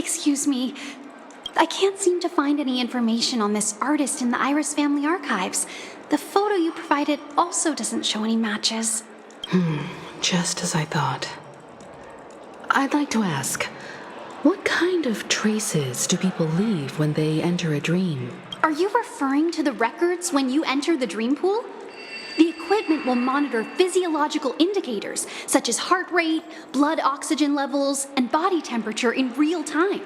Excuse me. I can't seem to find any information on this artist in the Iris family archives. The photo you provided also doesn't show any matches. Just as I thought. I'd like to ask, what kind of traces do people leave when they enter a dream? Are you referring to the records when you enter the dream pool? The equipment will monitor physiological indicators such as heart rate, blood oxygen levels, and body temperature in real time.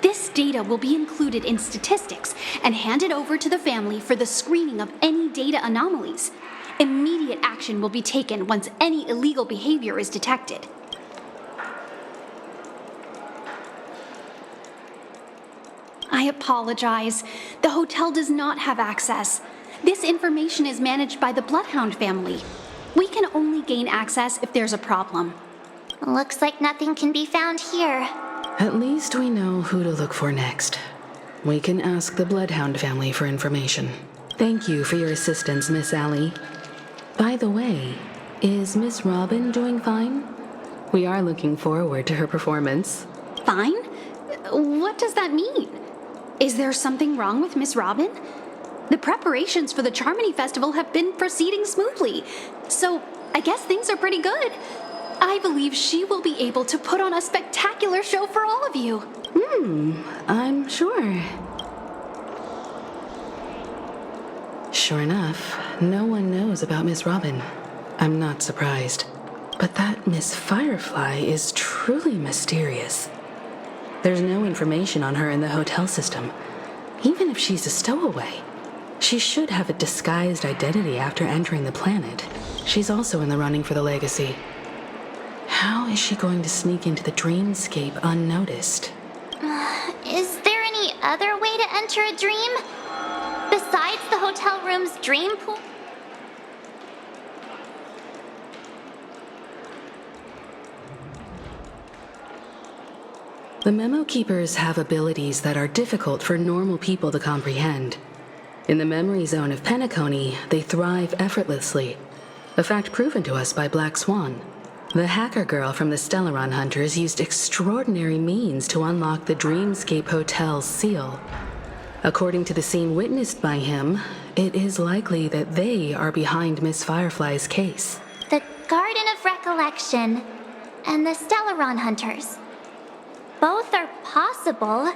This data will be included in statistics and handed over to the family for the screening of any data anomalies. Immediate action will be taken once any illegal behavior is detected. I apologize. The hotel does not have access. This information is managed by the Bloodhound family. We can only gain access if there's a problem. Looks like nothing can be found here. At least we know who to look for next. We can ask the Bloodhound family for information. Thank you for your assistance, Miss Allie. By the way, is Miss Robin doing fine? We are looking forward to her performance. Fine? What does that mean? Is there something wrong with Miss Robin? The preparations for the Charmony Festival have been proceeding smoothly, so I guess things are pretty good. I believe she will be able to put on a spectacular show for all of you. I'm sure. Sure enough, no one knows about Miss Robin. I'm not surprised. But that Miss Firefly is truly mysterious. There's no information on her in the hotel system. Even if she's a stowaway, she should have a disguised identity after entering the planet. She's also in the running for the legacy. How is she going to sneak into the dreamscape unnoticed? Is there any other way to enter a dream? Besides the hotel room's dream pool? The Memo Keepers have abilities that are difficult for normal people to comprehend. In the memory zone of Penacony, they thrive effortlessly, a fact proven to us by Black Swan. The hacker girl from the Stellaron Hunters used extraordinary means to unlock the Dreamscape Hotel's seal. According to the scene witnessed by him, it is likely that they are behind Miss Firefly's case. The Garden of Recollection and the Stellaron Hunters. Both are possible,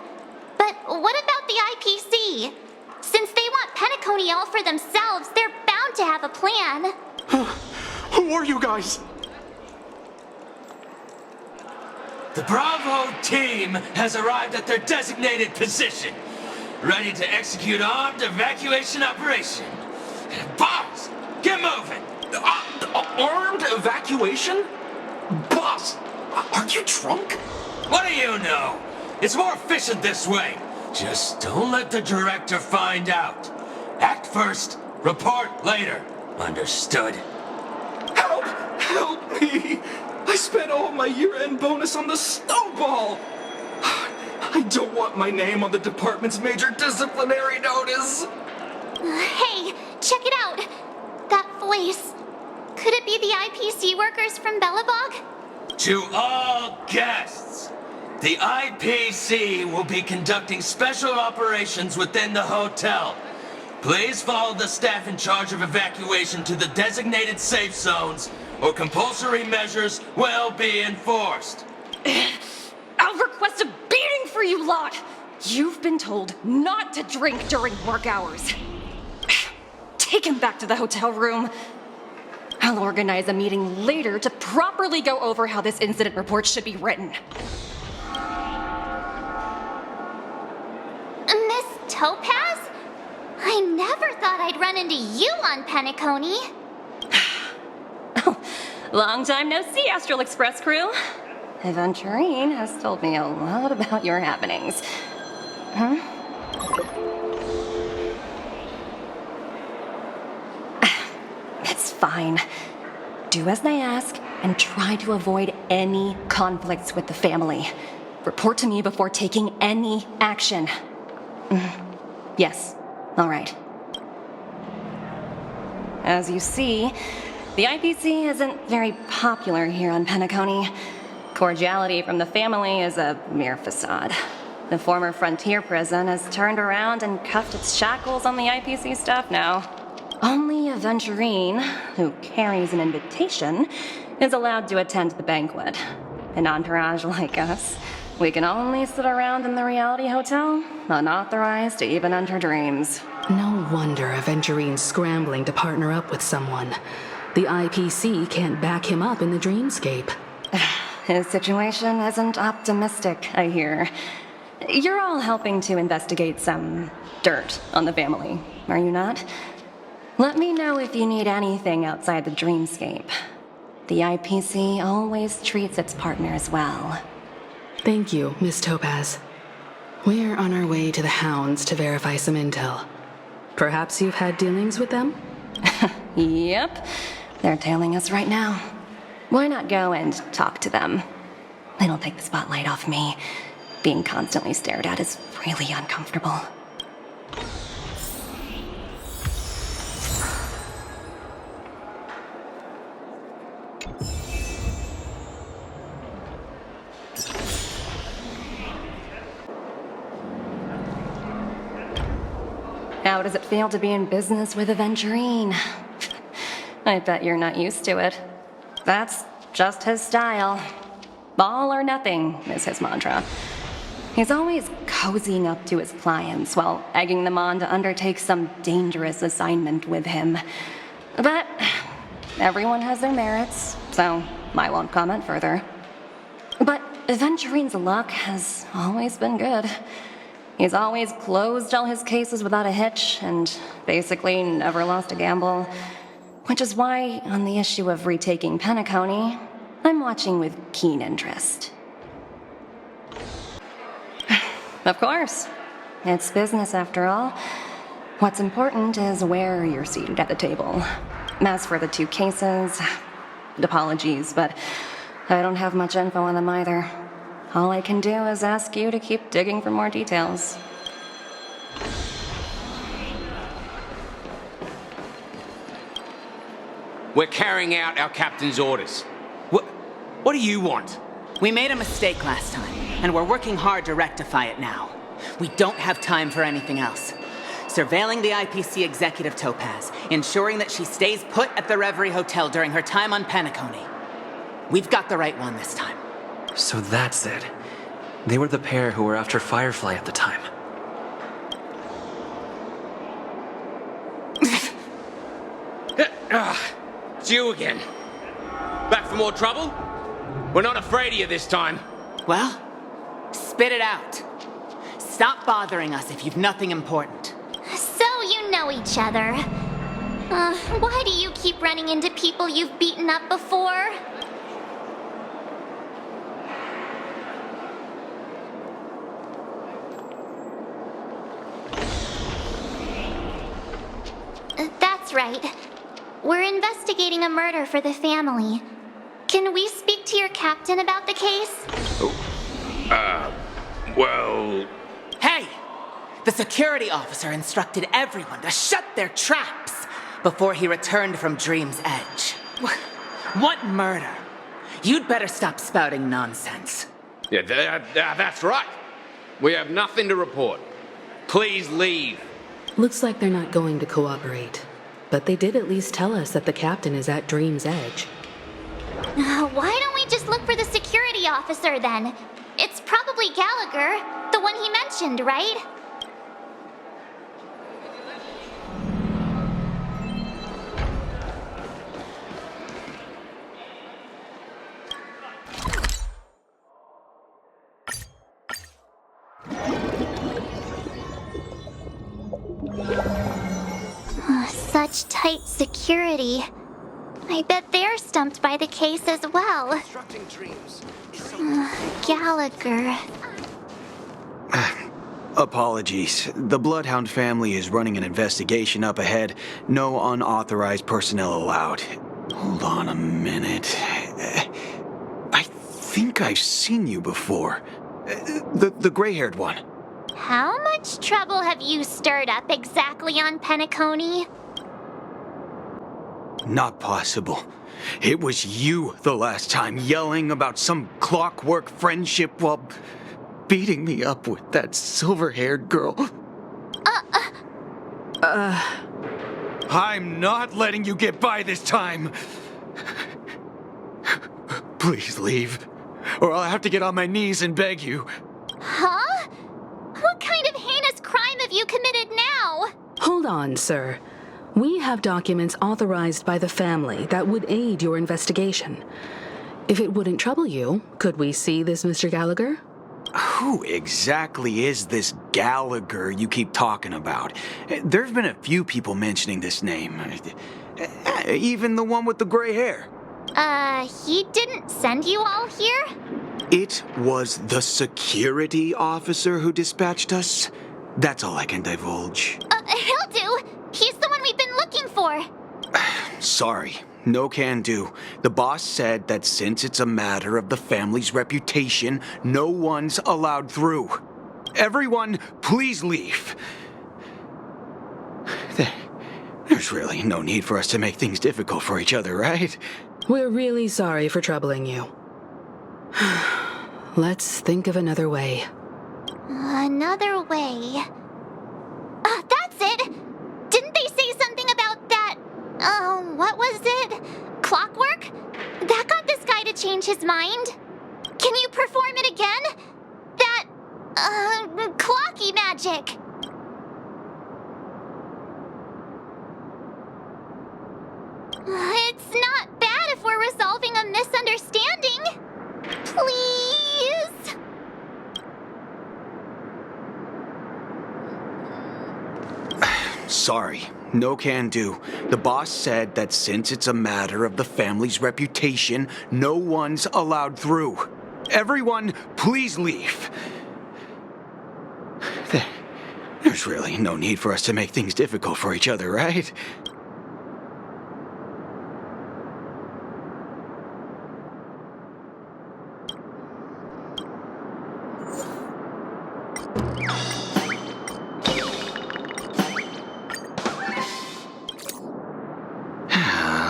but what about the IPC? Since they want Penacony all for themselves, they're bound to have a plan. Who are you guys? The Bravo team has arrived at their designated position, ready to execute armed evacuation operation. Boss, get moving! Armed evacuation? Boss, are you drunk? What do you know? It's more efficient this way. Just don't let the director find out. Act first, report later. Understood? Help! Help me! I spent all my year-end bonus on the snowball! I don't want my name on the department's major disciplinary notice! Hey, check it out! That voice. Could it be the IPC workers from Bellabog? To all guests, the IPC will be conducting special operations within the hotel. Please follow the staff in charge of evacuation to the designated safe zones, or compulsory measures will be enforced. I'll request a beating for you lot! You've been told not to drink during work hours. Take him back to the hotel room. I'll organize a meeting later to properly go over how this incident report should be written. Miss Topaz? I never thought I'd run into you on Penacony. Long time no see, Astral Express crew. Aventurine has told me a lot about your happenings. It's fine. Do as they ask and try to avoid any conflicts with the family. Report to me before taking any action. Yes, all right. As you see, the IPC isn't very popular here on Penacony. Cordiality from the family is a mere facade. The former frontier prison has turned around and cuffed its shackles on the IPC staff now. Only Aventurine, who carries an invitation, is allowed to attend the banquet. An entourage like us, we can only sit around in the reality hotel, unauthorized to even enter dreams. No wonder Aventurine's scrambling to partner up with someone. The IPC can't back him up in the dreamscape. His situation isn't optimistic, I hear. You're all helping to investigate some dirt on the family, are you not? Let me know if you need anything outside the dreamscape. The IPC always treats its partners well. Thank you, Miss Topaz. We're on our way to the Hounds to verify some intel. Perhaps you've had dealings with them? Yep, they're tailing us right now. Why not go and talk to them? It'll take the spotlight off me. Being constantly stared at is really uncomfortable. How does it feel to be in business with Aventurine? I bet you're not used to it. That's just his style. All or nothing is his mantra. He's always cozying up to his clients while egging them on to undertake some dangerous assignment with him. But everyone has their merits, so I won't comment further. But Aventurine's luck has always been good. He's always closed all his cases without a hitch and basically never lost a gamble. Which is why, on the issue of retaking Penacony, I'm watching with keen interest. Of course. It's business after all. What's important is where you're seated at the table. As for the two cases, apologies, but I don't have much info on them either. All I can do is ask you to keep digging for more details. We're carrying out our captain's orders. What do you want? We made a mistake last time, and we're working hard to rectify it now. We don't have time for anything else. Surveilling the IPC executive Topaz, ensuring that she stays put at the Reverie Hotel during her time on Penacony. We've got the right one this time. So that's it. They were the pair who were after Firefly at the time. It's you again. Back for more trouble? We're not afraid of you this time. Well, spit it out. Stop bothering us if you've nothing important. So you know each other. Why do you keep running into people you've beaten up before? That's right. We're investigating a murder for the family. Can we speak to your captain about the case? Well... Hey! The security officer instructed everyone to shut their traps before he returned from Dream's Edge. What murder? You'd better stop spouting nonsense. Yeah, that's right. We have nothing to report. Please leave. Looks like they're not going to cooperate. But they did at least tell us that the captain is at Dream's Edge. Why don't we just look for the security officer then? It's probably Gallagher, the one he mentioned, right? Such tight security. I bet they're stumped by the case as well. Gallagher. Apologies. The Bloodhound family is running an investigation up ahead. No unauthorized personnel allowed. Hold on a minute. I think I've seen you before. The gray-haired one. How much trouble have you stirred up exactly on Penacony? not possible. It was you the last time, yelling about some clockwork friendship while beating me up with that silver-haired girl. I'm not letting you get by this time. Please leave, or I'll have to get on my knees and beg you. Huh? What kind of heinous crime have you committed now? Hold on, sir. We have documents authorized by the family that would aid your investigation. If it wouldn't trouble you, could we see this Mr. Gallagher? Who exactly is this Gallagher you keep talking about? There's been a few people mentioning this name. Even the one with the gray hair. He didn't send you all here? It was the security officer who dispatched us. That's all I can divulge. He'll do. He's the one we've been looking for. Sorry, no can do. The boss said that since it's a matter of the family's reputation, no one's allowed through. Everyone, please leave. There's really no need for us to make things difficult for each other, right? We're really sorry for troubling you. Let's think of another way. Another way. That's it! Didn't they say something about that? What was it? Clockwork? That got this guy to change his mind. Can you perform it again? That, clocky magic. It's not bad if we're resolving a misunderstanding. Please? Sorry, no can do. The boss said that since it's a matter of the family's reputation, no one's allowed through. Everyone, please leave. There's really no need for us to make things difficult for each other, right?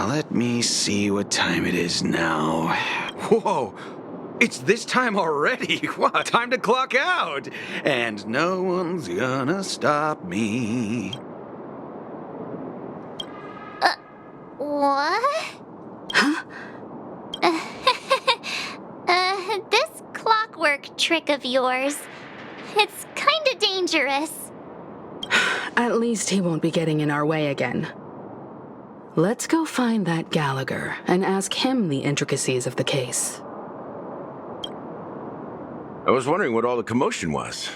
Let me see what time it is now. Whoa! It's this time already! What? Time to clock out! And no one's gonna stop me. What? Huh? This clockwork trick of yours, it's kinda dangerous. At least he won't be getting in our way again. Let's go find that Gallagher and ask him the intricacies of the case. I was wondering what all the commotion was.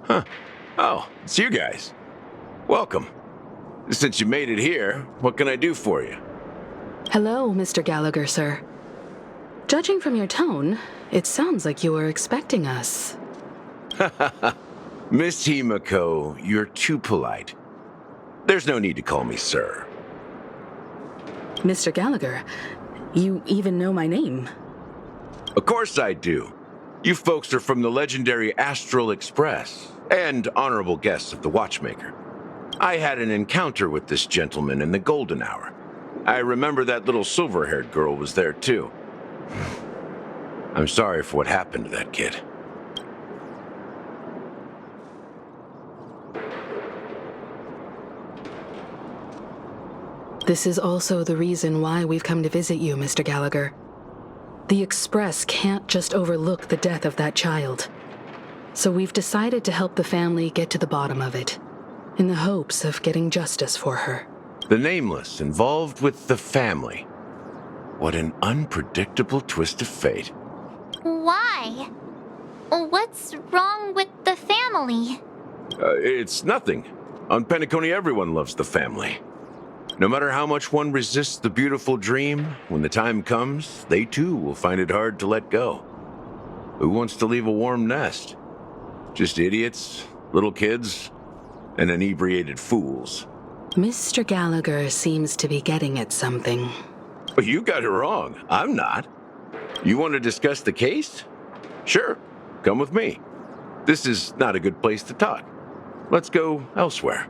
Huh. Oh, it's you guys. Welcome. Since you made it here, what can I do for you? Hello, Mr. Gallagher, sir. Judging from your tone, it sounds like you were expecting us. Miss Himiko, you're too polite. There's no need to call me sir. Mr. Gallagher, you even know my name. Of course I do. You folks are from the legendary Astral Express and honorable guests of the Watchmaker. I had an encounter with this gentleman in the golden hour. I remember that little silver-haired girl was there too. I'm sorry for what happened to that kid. This is also the reason why we've come to visit you, Mr. Gallagher. The Express can't just overlook the death of that child. So we've decided to help the family get to the bottom of it, in the hopes of getting justice for her. The Nameless involved with the family. What an unpredictable twist of fate. Why? What's wrong with the family? It's nothing. On Penacony, everyone loves the family. No matter how much one resists the beautiful dream, when the time comes, they too will find it hard to let go. Who wants to leave a warm nest? Just idiots, little kids, and inebriated fools. Mr. Gallagher seems to be getting at something. But you got it wrong. I'm not. You want to discuss the case? Sure. Come with me. This is not a good place to talk. Let's go elsewhere.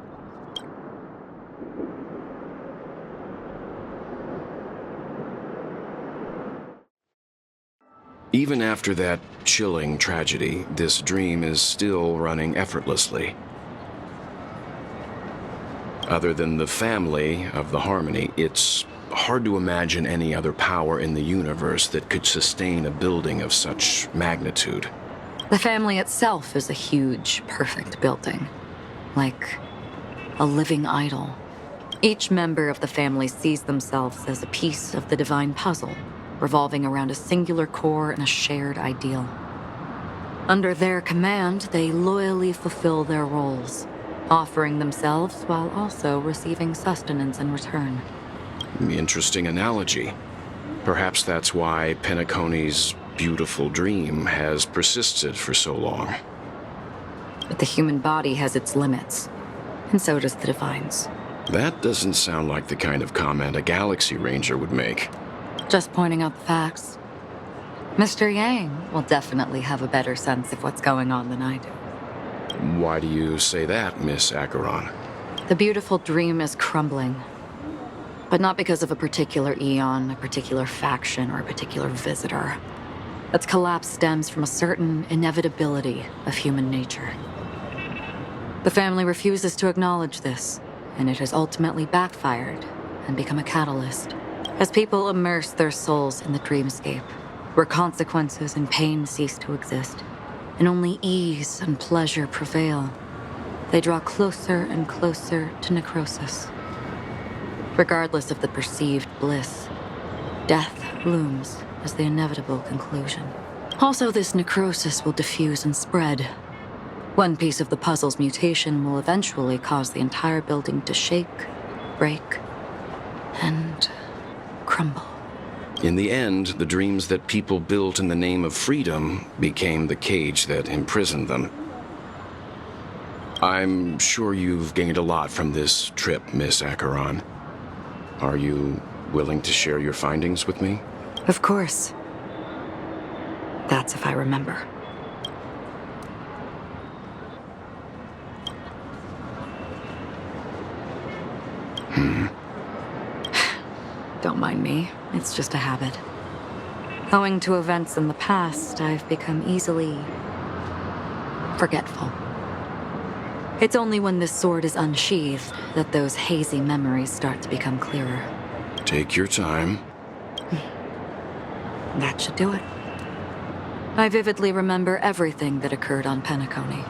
Even after that chilling tragedy, this dream is still running effortlessly. Other than the family of the Harmony, it's hard to imagine any other power in the universe that could sustain a building of such magnitude. The family itself is a huge, perfect building. Like a living idol. Each member of the family sees themselves as a piece of the divine puzzle, revolving around a singular core and a shared ideal. Under their command, they loyally fulfill their roles, offering themselves while also receiving sustenance in return. Interesting analogy. Perhaps that's why Penacony's beautiful dream has persisted for so long. But the human body has its limits, and so does the divine's. That doesn't sound like the kind of comment a Galaxy Ranger would make. Just pointing out the facts. Mr. Yang will definitely have a better sense of what's going on than I do. Why do you say that, Miss Acheron? The beautiful dream is crumbling. But not because of a particular eon, a particular faction, or a particular visitor. Its collapse stems from a certain inevitability of human nature. The family refuses to acknowledge this, and it has ultimately backfired and become a catalyst. As people immerse their souls in the dreamscape, where consequences and pain cease to exist, and only ease and pleasure prevail, they draw closer and closer to necrosis. Regardless of the perceived bliss, death looms as the inevitable conclusion. Also, this necrosis will diffuse and spread. One piece of the puzzle's mutation will eventually cause the entire building to shake, break, and crumble. In the end, the dreams that people built in the name of freedom became the cage that imprisoned them. I'm sure you've gained a lot from this trip, Miss Acheron. Are you willing to share your findings with me? Of course. That's if I remember. Don't mind me. It's just a habit. Owing to events in the past, I've become easily forgetful. It's only when this sword is unsheathed that those hazy memories start to become clearer. Take your time. That should do it. I vividly remember everything that occurred on Penacony.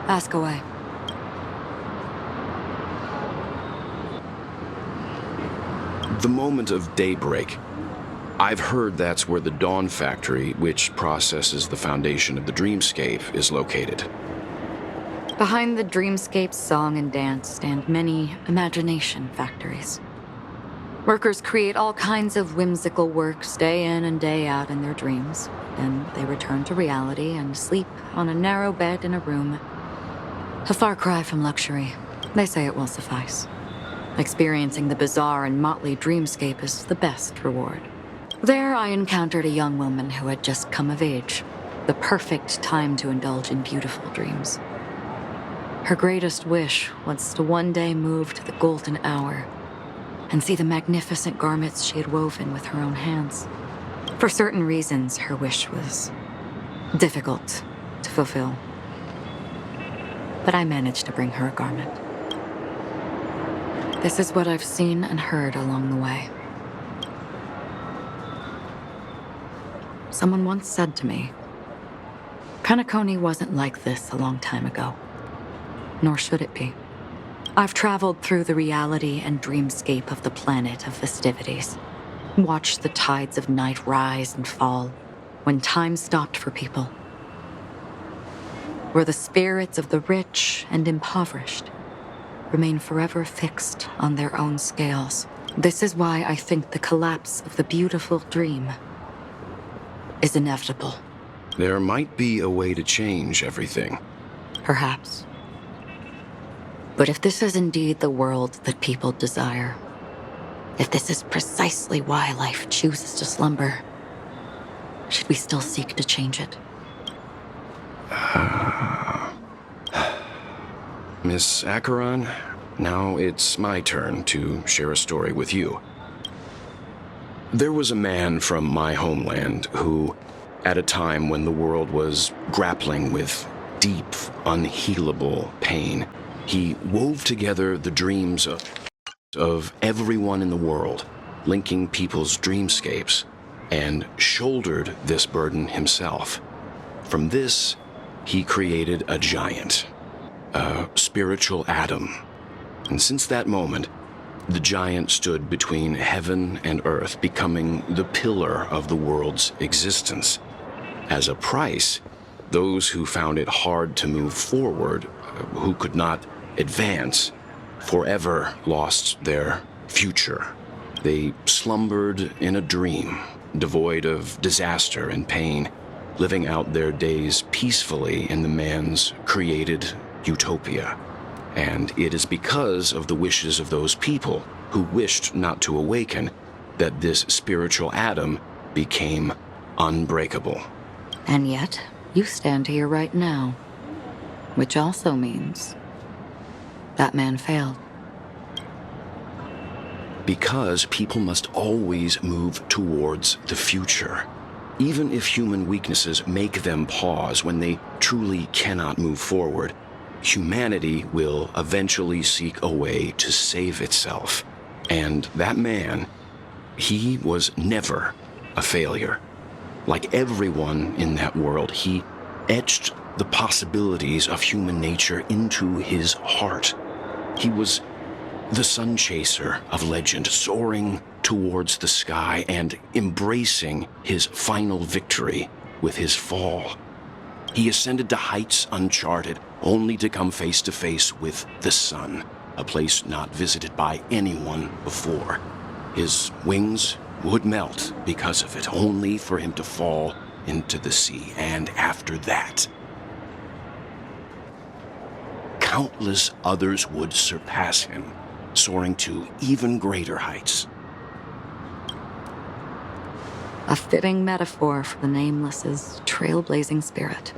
Ask away. The moment of daybreak. I've heard that's where the Dawn Factory, which processes the foundation of the dreamscape, is located. Behind the dreamscape's song and dance stand many imagination factories. Workers create all kinds of whimsical works day in and day out in their dreams. Then they return to reality and sleep on a narrow bed in a room. A far cry from luxury. They say it will suffice. Experiencing the bizarre and motley dreamscape is the best reward. There I encountered a young woman who had just come of age. The perfect time to indulge in beautiful dreams. Her greatest wish was to one day move to the golden hour and see the magnificent garments she had woven with her own hands. For certain reasons, her wish was difficult to fulfill. But I managed to bring her a garment. This is what I've seen and heard along the way. Someone once said to me, Penacony wasn't like this a long time ago. Nor should it be. I've traveled through the reality and dreamscape of the planet of festivities. Watched the tides of night rise and fall when time stopped for people. Where the spirits of the rich and impoverished remain forever fixed on their own scales. This is why I think the collapse of the beautiful dream is inevitable. There might be a way to change everything. Perhaps. But if this is indeed the world that people desire, if this is precisely why life chooses to slumber, should we still seek to change it? Miss Acheron, now it's my turn to share a story with you. There was a man from my homeland who at a time when the world was grappling with deep, unhealable pain. He wove together the dreams of everyone in the world, linking people's dreamscapes, and shouldered this burden himself. From this, he created a giant, a spiritual Adam. And since that moment, the giant stood between heaven and earth, becoming the pillar of the world's existence. As a price, those who found it hard to move forward, who could not advance, forever lost their future. They slumbered in a dream, devoid of disaster and pain, living out their days peacefully in the man's created utopia. And it is because of the wishes of those people who wished not to awaken that this spiritual Adam became unbreakable. And yet, you stand here right now. Which also means that man failed. Because people must always move towards the future. Even if human weaknesses make them pause when they truly cannot move forward, humanity will eventually seek a way to save itself. And that man, he was never a failure. Like everyone in that world, he etched the possibilities of human nature into his heart. He was the sun chaser of legend, soaring towards the sky and embracing his final victory with his fall. He ascended to heights uncharted, only to come face to face with the sun, a place not visited by anyone before. His wings would melt because of it, only for him to fall into the sea. And after that, countless others would surpass him, soaring to even greater heights. A fitting metaphor for the Nameless's trailblazing spirit.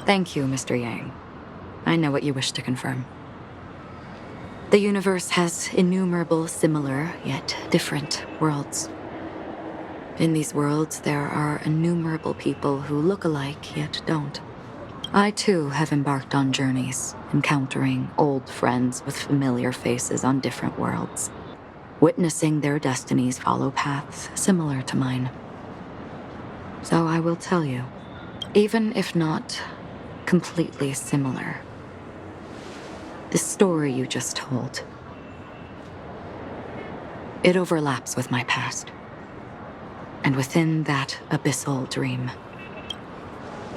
Thank you, Mr. Yang. I know what you wish to confirm. The universe has innumerable similar, yet different worlds. In these worlds, there are innumerable people who look alike, yet don't. I, too, have embarked on journeys, encountering old friends with familiar faces on different worlds, witnessing their destinies follow paths similar to mine. So I will tell you, even if not completely similar, the story you just told, it overlaps with my past. And within that abyssal dream,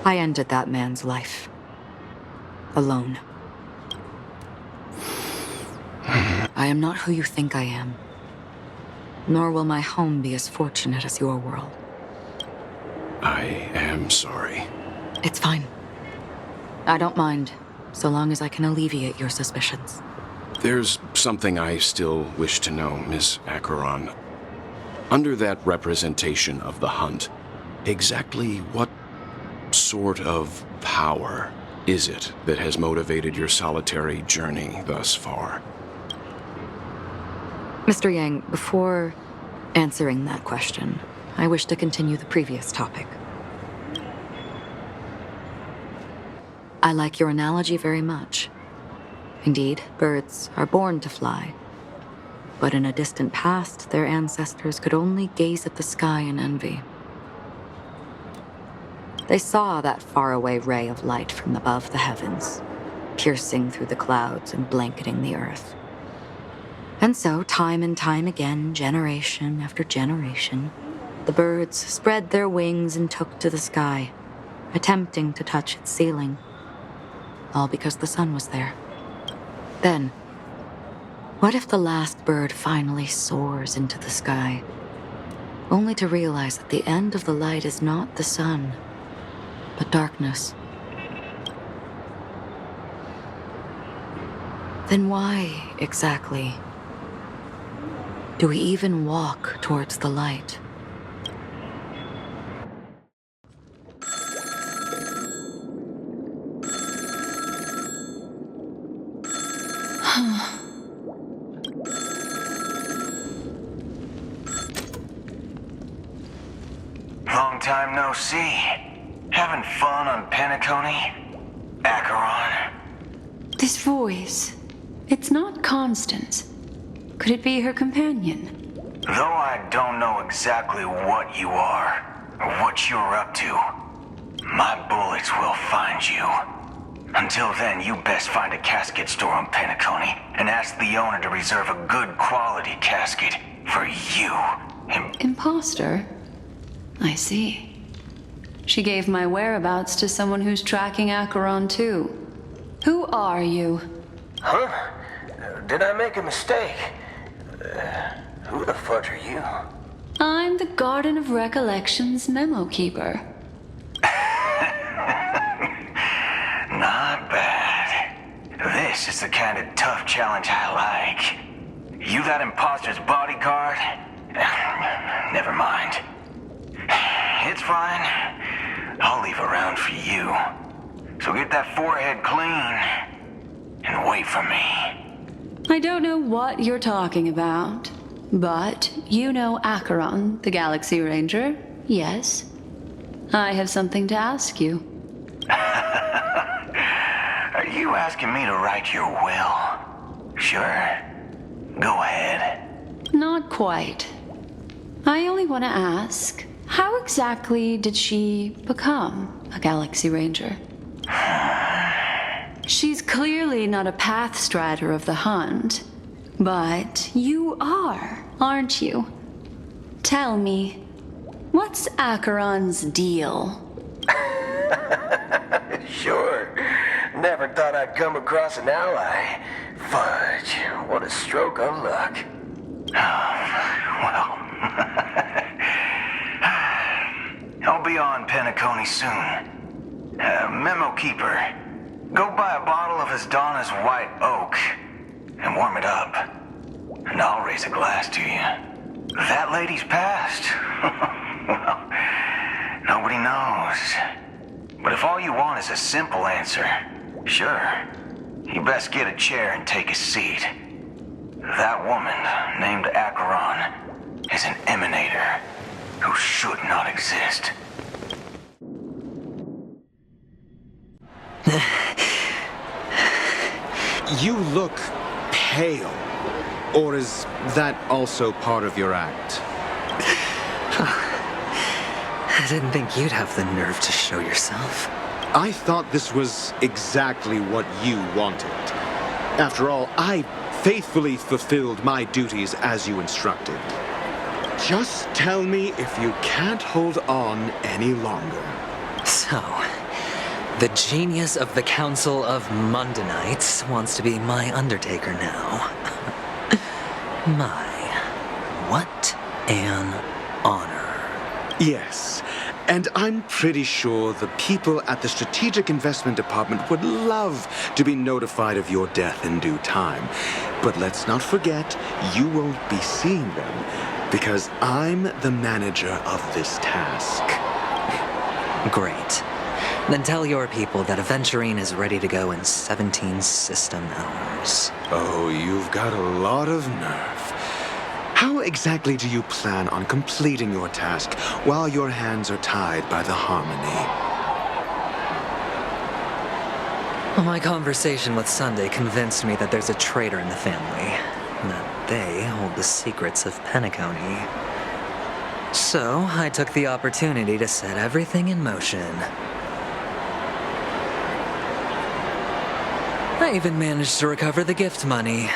I ended that man's life. Alone. I am not who you think I am. Nor will my home be as fortunate as your world. I am sorry. It's fine. I don't mind, so long as I can alleviate your suspicions. There's something I still wish to know, Miss Acheron. Under that representation of the hunt, exactly what sort of power is it that has motivated your solitary journey thus far? Mr. Yang, before answering that question, I wish to continue the previous topic. I like your analogy very much. Indeed, birds are born to fly. But in a distant past, their ancestors could only gaze at the sky in envy. They saw that faraway ray of light from above the heavens, piercing through the clouds and blanketing the earth. And so, time and time again, generation after generation, the birds spread their wings and took to the sky, attempting to touch its ceiling, all because the sun was there. Then, what if the last bird finally soars into the sky, only to realize that the end of the light is not the sun, but darkness? Then why, exactly, do we even walk towards the light? Long time no see. Having fun on Penacony? Acheron? This voice, it's not Constance. Could it be her companion? Though I don't know exactly what you are, or what you're up to, my bullets will find you. Until then, you best find a casket store on Penacony and ask the owner to reserve a good quality casket for you. Imposter? I see. She gave my whereabouts to someone who's tracking Acheron too. Who are you? Huh? Did I make a mistake? Who the fudge are you? I'm the Garden of Recollection's memo keeper. Not bad. This is the kind of tough challenge I like. You that imposter's bodyguard? Never mind. It's fine. I'll leave a round for you. So get that forehead clean and wait for me. I don't know what you're talking about, but you know Acheron, the Galaxy Ranger, yes? I have something to ask you. Are you asking me to write your will? Sure. Go ahead. Not quite. I only want to ask, how exactly did she become a Galaxy Ranger? She's clearly not a path strider of the hunt, but you are, aren't you? Tell me, what's Acheron's deal? Sure. Never thought I'd come across an ally. Fudge, what a stroke of luck. Well, I'll be on Penacony soon. Memo keeper, go buy a bottle of Asdana's white oak and warm it up. And I'll raise a glass to you. That lady's passed. Well, nobody knows. But if all you want is a simple answer, sure, you best get a chair and take a seat. That woman, named Acheron, is an emanator who should not exist. You look pale. Or is that also part of your act? I didn't think you'd have the nerve to show yourself. I thought this was exactly what you wanted. After all, I faithfully fulfilled my duties as you instructed. Just tell me if you can't hold on any longer. So, the genius of the Council of Mundanites wants to be my Undertaker now. My, what an honor. Yes, and I'm pretty sure the people at the Strategic Investment Department would love to be notified of your death in due time. But let's not forget, you won't be seeing them, because I'm the manager of this task. Great. Then tell your people that Aventurine is ready to go in 17 system hours. Oh, you've got a lot of nerve. How exactly do you plan on completing your task while your hands are tied by the Harmony? Well, my conversation with Sunday convinced me that there's a traitor in the family, and that they hold the secrets of Penacony. So, I took the opportunity to set everything in motion. I even managed to recover the gift money.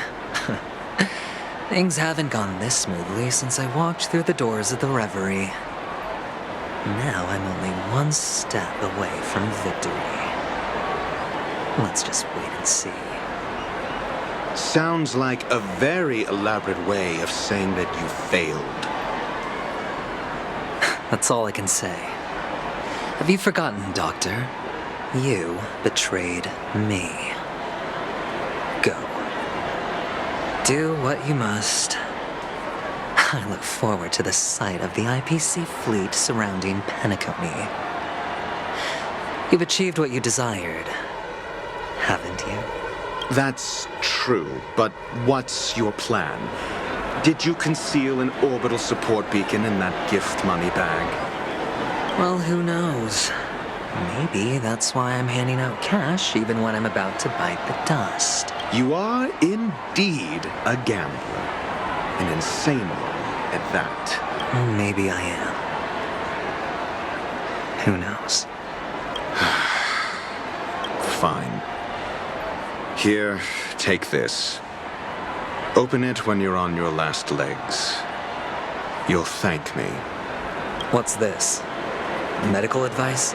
Things haven't gone this smoothly since I walked through the doors of the Reverie. Now I'm only one step away from victory. Let's just wait and see. Sounds like a very elaborate way of saying that you failed. That's all I can say. Have you forgotten, Doctor? You betrayed me. Go. Do what you must. I look forward to the sight of the IPC fleet surrounding Penacony. You've achieved what you desired, haven't you? That's true, but what's your plan? Did you conceal an orbital support beacon in that gift money bag? Well, who knows? Maybe that's why I'm handing out cash even when I'm about to bite the dust. You are indeed a gambler. An insane one at that. Well, maybe I am. Who knows? Fine. Here, take this. Open it when you're on your last legs. You'll thank me. What's this? Medical advice?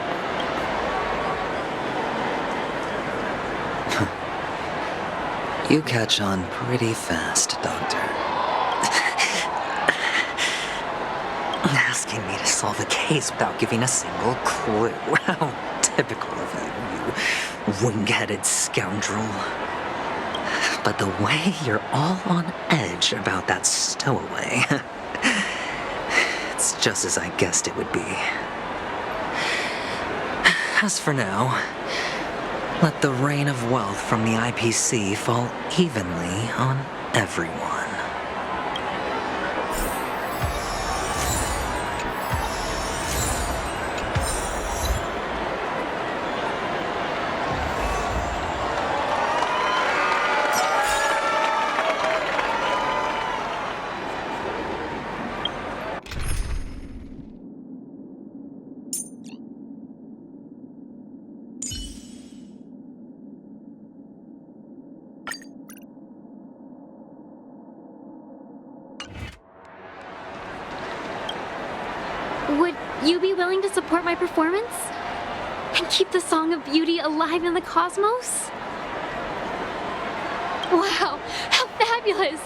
You catch on pretty fast, Doctor. Asking me to solve a case without giving a single clue. How typical of you, you wing-headed scoundrel. But the way you're all on edge about that stowaway, it's just as I guessed it would be. As for now, let the rain of wealth from the IPC fall evenly on everyone. Would you be willing to support my performance? And keep the Song of Beauty alive in the cosmos? Wow, how fabulous!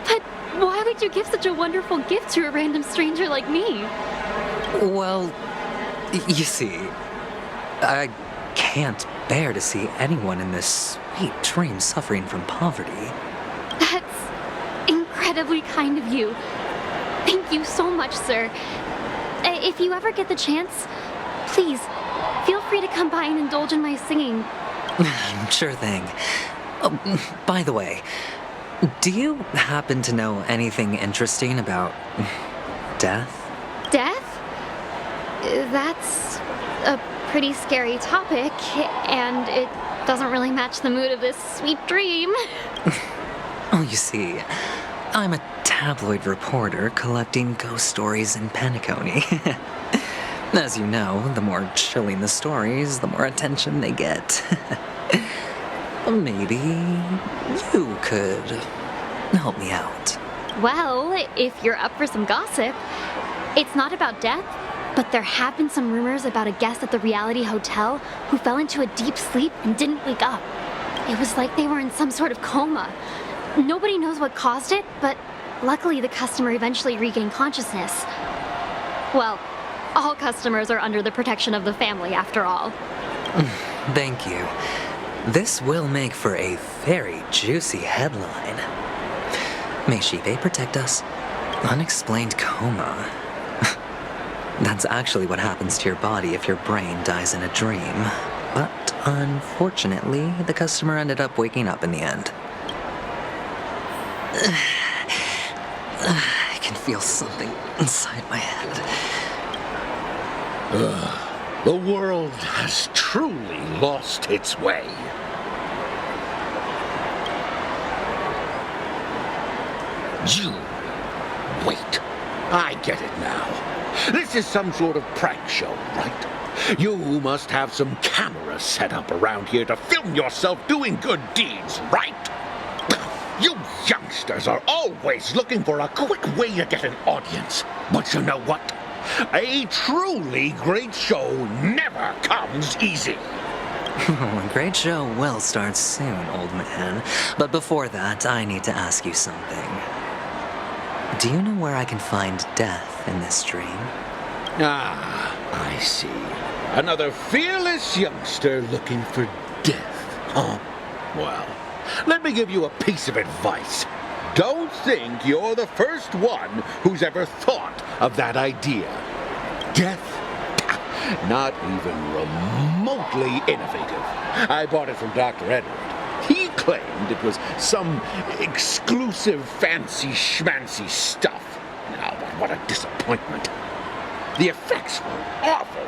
But why would you give such a wonderful gift to a random stranger like me? Well, you see, I can't bear to see anyone in this sweet dream suffering from poverty. That's incredibly kind of you. Thank you so much, sir. If you ever get the chance, please, feel free to come by and indulge in my singing. Sure thing. Oh, by the way, do you happen to know anything interesting about death? Death? That's a pretty scary topic, and it doesn't really match the mood of this sweet dream. Oh, you see, I'm a tabloid reporter collecting ghost stories in Penacony. As you know, the more chilling the stories, the more attention they get. Maybe you could help me out. Well, if you're up for some gossip, it's not about death, but there have been some rumors about a guest at the reality hotel who fell into a deep sleep and didn't wake up. It was like they were in some sort of coma. Nobody knows what caused it, but luckily the customer eventually regained consciousness. Well, all customers are under the protection of the family, after all. Thank you. This will make for a very juicy headline. May Shibe protect us. Unexplained coma. That's actually what happens to your body if your brain dies in a dream. But unfortunately, the customer ended up waking up in the end. I can feel something inside my head. The world has truly lost its way. You wait. I get it now. This is some sort of prank show, right? You must have some cameras set up around here to film yourself doing good deeds, right? You youngsters are always looking for a quick way to get an audience. But you know what? A truly great show never comes easy. A great show will start soon, old man. But before that, I need to ask you something. Do you know where I can find death in this dream? Ah, I see. Another fearless youngster looking for death, huh? Well, let me give you a piece of advice. Don't think you're the first one who's ever thought of that idea. Death? Not even remotely innovative. I bought it from Dr. Edward. He claimed it was some exclusive fancy schmancy stuff. Now, but what a disappointment. The effects were awful.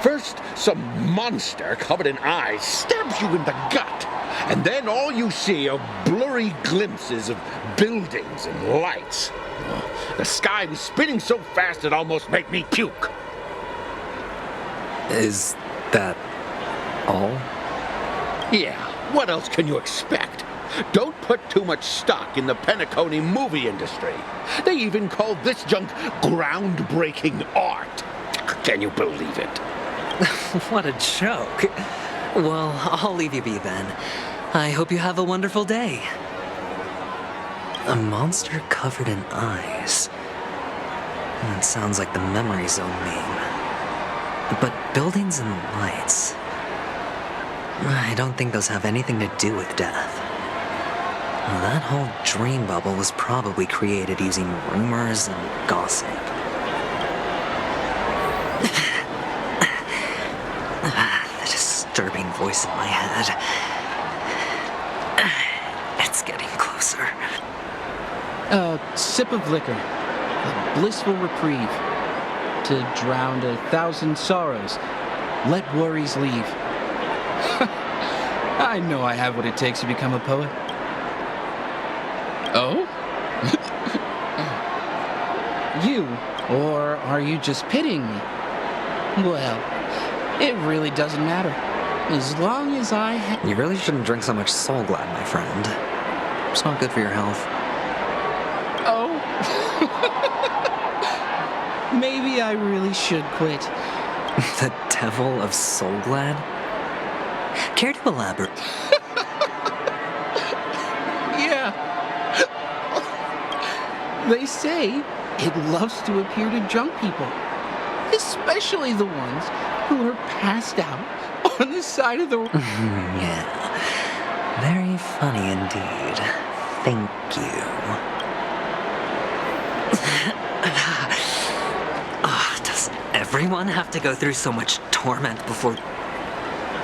First, some monster covered in eyes stabs you in the gut, and then all you see are blurry glimpses of buildings and lights. The sky was spinning so fast it almost made me puke. Is that all? Yeah, what else can you expect? Don't put too much stock in the Penacony movie industry. They even call this junk groundbreaking art. Can you believe it? What a joke. Well, I'll leave you be then. I hope you have a wonderful day. A monster covered in eyes. That sounds like the Memory Zone meme. But buildings and lights... I don't think those have anything to do with death. That whole dream bubble was probably created using rumors and gossip. The disturbing voice in my head. It's getting closer. A sip of liquor. A blissful reprieve. To drown 1,000 sorrows. Let worries leave. I know I have what it takes to become a poet. Oh? You? Or are you just pitying me? Well, it really doesn't matter. As long as I have... You really shouldn't drink so much Soul Glad, my friend. It's not good for your health. Oh? Maybe I really should quit. The devil of Soul Glad? Care to elaborate? Yeah. They say it loves to appear to drunk people, especially the ones who are passed out on the side of the road. Yeah. Very funny indeed. Thank you. Does everyone have to go through so much torment before...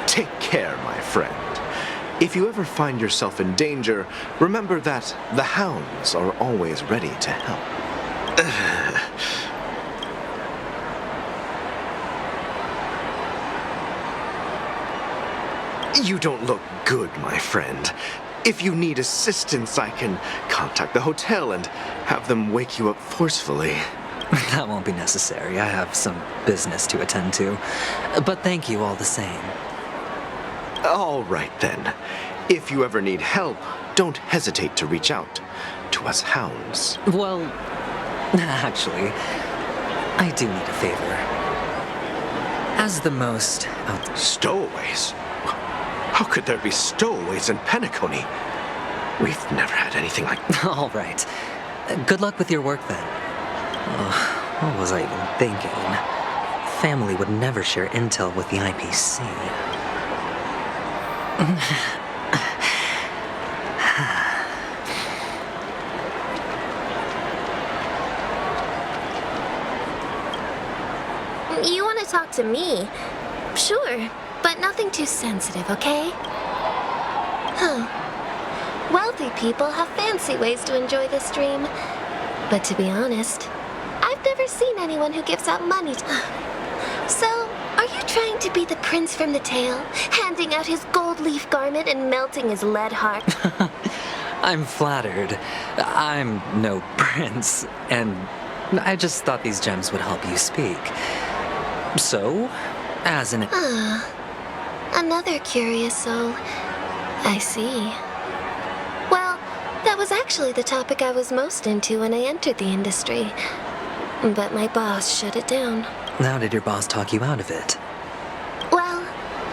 Take care, my friend. If you ever find yourself in danger, remember that the hounds are always ready to help. You don't look good, my friend. If you need assistance, I can contact the hotel and have them wake you up forcefully. That won't be necessary. I have some business to attend to. But thank you all the same. All right, then. If you ever need help, don't hesitate to reach out to us hounds. Well, actually, I do need a favor. As the most... Stowaways? How could there be stowaways in Penacony? We've never had anything like... All right. Good luck with your work, then. What was I even thinking? Family would never share intel with the IPC. You want to talk to me? Sure, but nothing too sensitive, okay? Huh. Wealthy people have fancy ways to enjoy this dream. But to be honest, I've never seen anyone who gives out money. So, are you trying to be the prince from the tale, handing out his gold leaf garment and melting his lead heart? I'm flattered. I'm no prince, and I just thought these gems would help you speak. So, as an... Another curious soul. I see. Well, that was actually the topic I was most into when I entered the industry. But my boss shut it down. How did your boss talk you out of it? Well,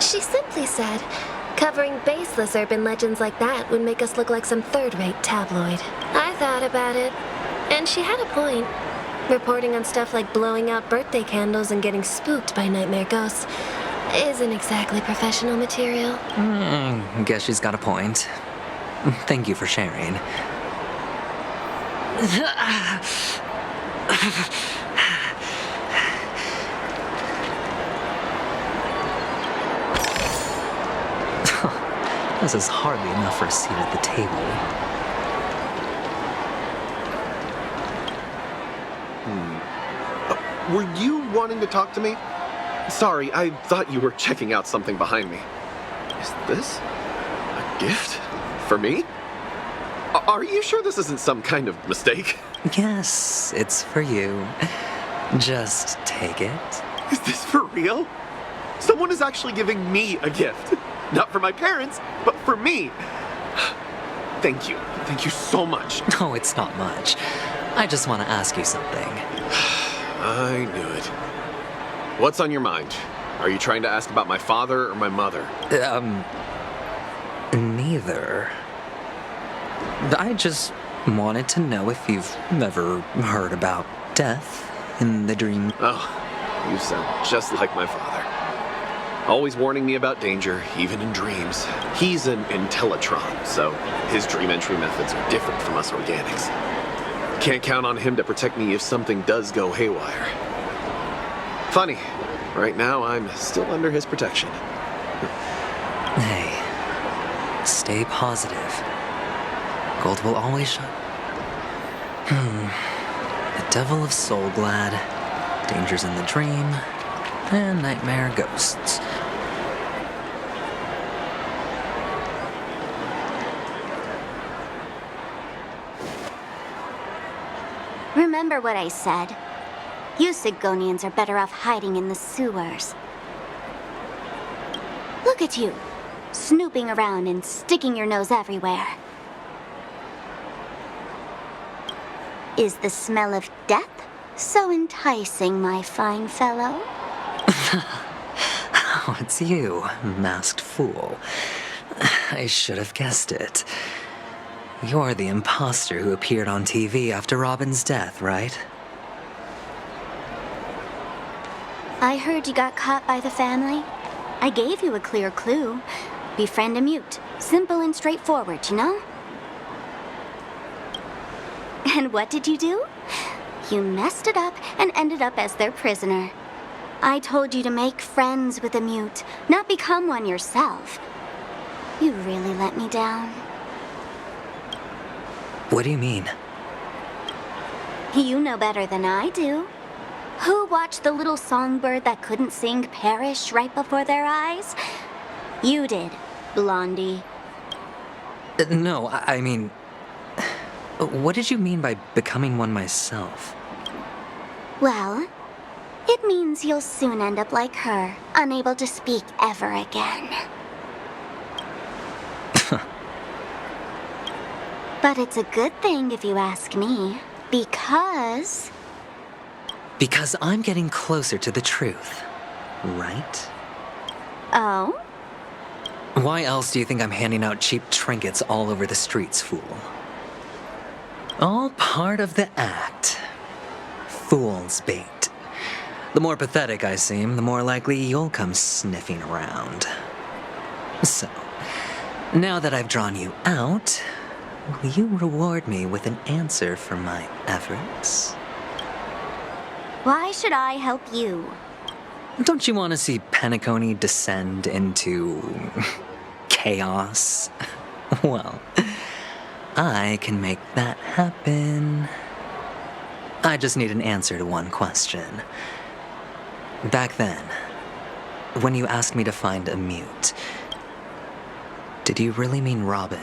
she simply said, covering baseless urban legends like that would make us look like some third-rate tabloid. I thought about it, and she had a point. Reporting on stuff like blowing out birthday candles and getting spooked by nightmare ghosts isn't exactly professional material. Guess she's got a point. Thank you for sharing. This is hardly enough for a seat at the table. were you wanting to talk to me? Sorry, I thought you were checking out something behind me. Is this a gift? For me? Are you sure this isn't some kind of mistake? Yes, it's for you. Just take it. Is this for real? Someone is actually giving me a gift. Not for my parents, but for me. Thank you. Thank you so much. No, it's not much. I just want to ask you something. I knew it. What's on your mind? Are you trying to ask about my father or my mother? Neither. I just wanted to know if you've ever heard about death in the dream. Oh, you sound just like my father. Always warning me about danger, even in dreams. He's an Intellitron, so his dream entry methods are different from us organics. Can't count on him to protect me if something does go haywire. Funny, right now I'm still under his protection. Hey, stay positive. Gold will always shine. The Devil of Soulglad, Dangers in the Dream, and Nightmare Ghosts. Remember what I said. You Sigonians are better off hiding in the sewers. Look at you, snooping around and sticking your nose everywhere. Is the smell of death so enticing, my fine fellow? Oh, it's you, masked fool. I should have guessed it. You're the imposter who appeared on TV after Robin's death, right? I heard you got caught by the family. I gave you a clear clue. Befriend a mute. Simple and straightforward, you know? And what did you do? You messed it up and ended up as their prisoner. I told you to make friends with a mute, not become one yourself. You really let me down. What do you mean? You know better than I do. Who watched the little songbird that couldn't sing perish right before their eyes? You did, Blondie. No, I mean... What did you mean by becoming one myself? Well, it means you'll soon end up like her, unable to speak ever again. But it's a good thing if you ask me, because... Because I'm getting closer to the truth, right? Oh? Why else do you think I'm handing out cheap trinkets all over the streets, fool? All part of the act. Fool's bait. The more pathetic I seem, the more likely you'll come sniffing around. So, now that I've drawn you out, will you reward me with an answer for my efforts? Why should I help you? Don't you want to see Penacony descend into... chaos? Well, I can make that happen. I just need an answer to one question. Back then, when you asked me to find a mute, did you really mean Robin?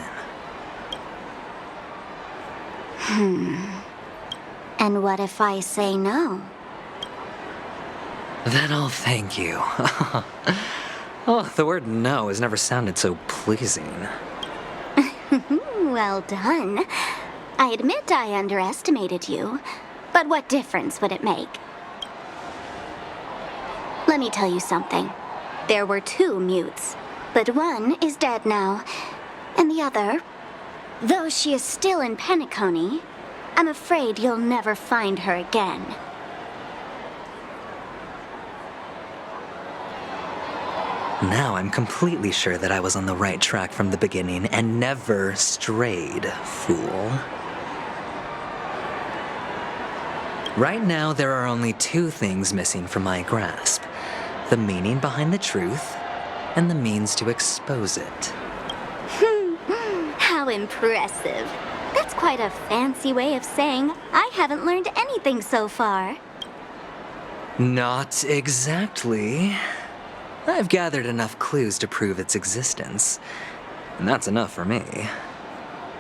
And what if I say no? Then I'll thank you. Oh, the word no has never sounded so pleasing. Well done. I admit I underestimated you, but what difference would it make? Let me tell you something. There were 2 mutes, but one is dead now, and the other, though she is still in Penacony, I'm afraid you'll never find her again. Now I'm completely sure that I was on the right track from the beginning and never strayed, fool. Right now, there are only 2 things missing from my grasp. The meaning behind the truth, and the means to expose it. How impressive. That's quite a fancy way of saying I haven't learned anything so far. Not exactly. I've gathered enough clues to prove its existence, and that's enough for me.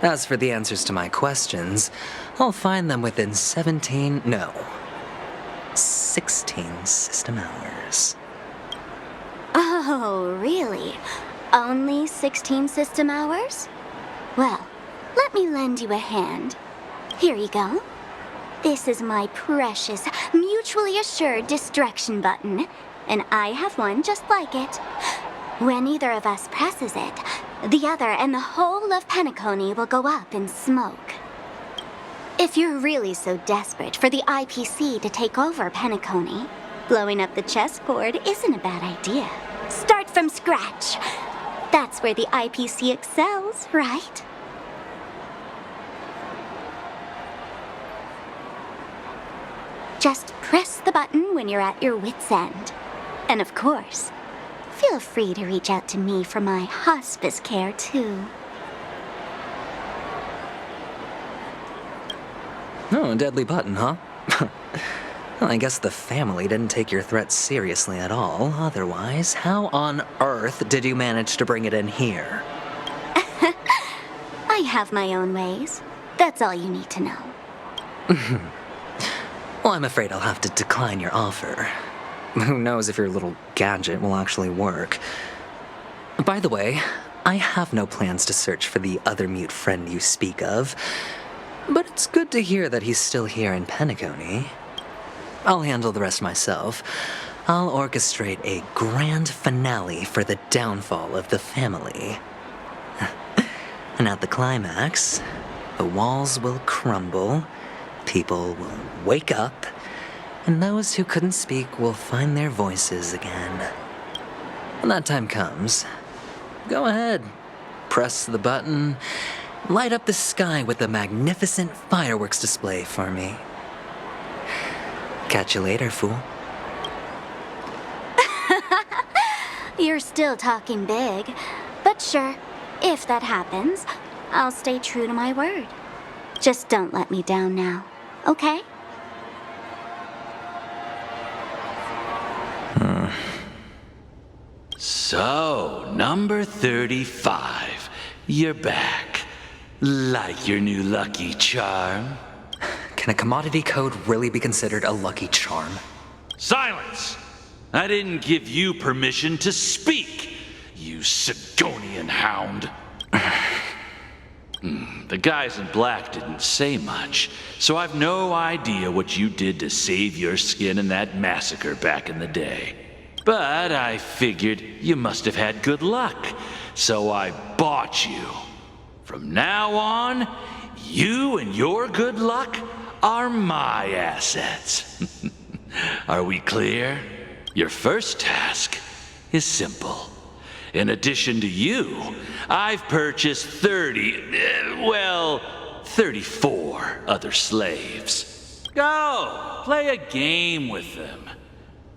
As for the answers to my questions, I'll find them within 16 system hours. Oh, really? Only 16 system hours? Well, let me lend you a hand. Here you go. This is my precious, mutually assured destruction button, and I have one just like it. When either of us presses it, the other and the whole of Penacony will go up in smoke. If you're really so desperate for the IPC to take over Penacony, blowing up the chessboard isn't a bad idea. Start from scratch. That's where the IPC excels, right? Just press the button when you're at your wit's end. And of course, feel free to reach out to me for my hospice care, too. Oh, a deadly button, huh? Well, I guess the family didn't take your threat seriously at all. Otherwise, how on earth did you manage to bring it in here? I have my own ways. That's all you need to know. Well, I'm afraid I'll have to decline your offer. Who knows if your little gadget will actually work. By the way, I have no plans to search for the other mute friend you speak of, but it's good to hear that he's still here in Penacony. I'll handle the rest myself. I'll orchestrate a grand finale for the downfall of the family. And at the climax, the walls will crumble, people will wake up, and those who couldn't speak will find their voices again. When that time comes, go ahead, press the button, light up the sky with a magnificent fireworks display for me. Catch you later, fool. You're still talking big, but sure, if that happens, I'll stay true to my word. Just don't let me down now, okay? So, number 35. You're back. Like your new lucky charm? Can a commodity code really be considered a lucky charm? Silence! I didn't give you permission to speak, you Sigonian hound. The guys in black didn't say much, so I've no idea what you did to save your skin in that massacre back in the day. But I figured you must have had good luck, so I bought you. From now on, you and your good luck are my assets. Are we clear? Your first task is simple. In addition to you, I've purchased 34 other slaves. Go, play a game with them.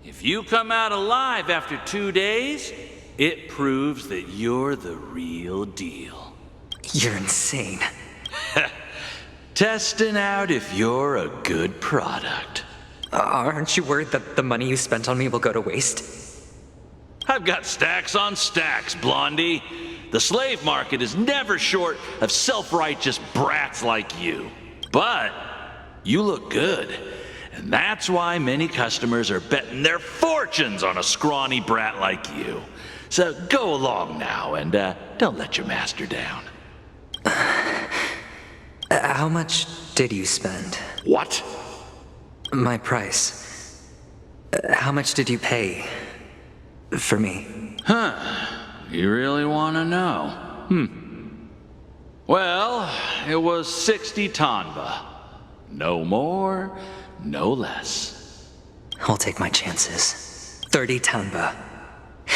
If you come out alive after 2 days, it proves that you're the real deal. You're insane. Testing out if you're a good product. Aren't you worried that the money you spent on me will go to waste? I've got stacks on stacks, Blondie. The slave market is never short of self-righteous brats like you. But you look good, and that's why many customers are betting their fortunes on a scrawny brat like you. So go along now, and don't let your master down. How much did you spend? What? My price. How much did you pay for me? Huh. You really want to know? Well, it was 60 tanba. No more, no less. I'll take my chances. 30 tanba.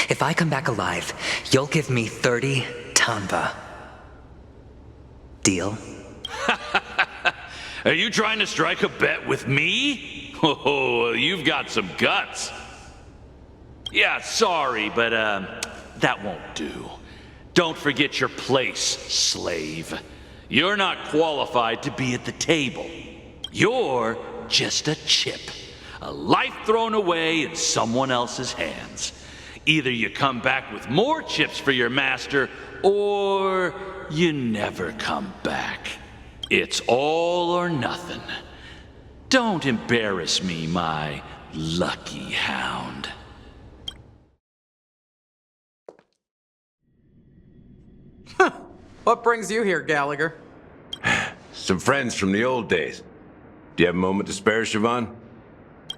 If I come back alive, you'll give me 30 tanba. Deal? Are you trying to strike a bet with me? Oh, you've got some guts. Yeah, sorry, but that won't do. Don't forget your place, slave. You're not qualified to be at the table. You're just a chip. A life thrown away in someone else's hands. Either you come back with more chips for your master, or you never come back. It's all or nothing. Don't embarrass me, my lucky hound. What brings you here, Gallagher? Some friends from the old days. Do you have a moment to spare, Siobhan?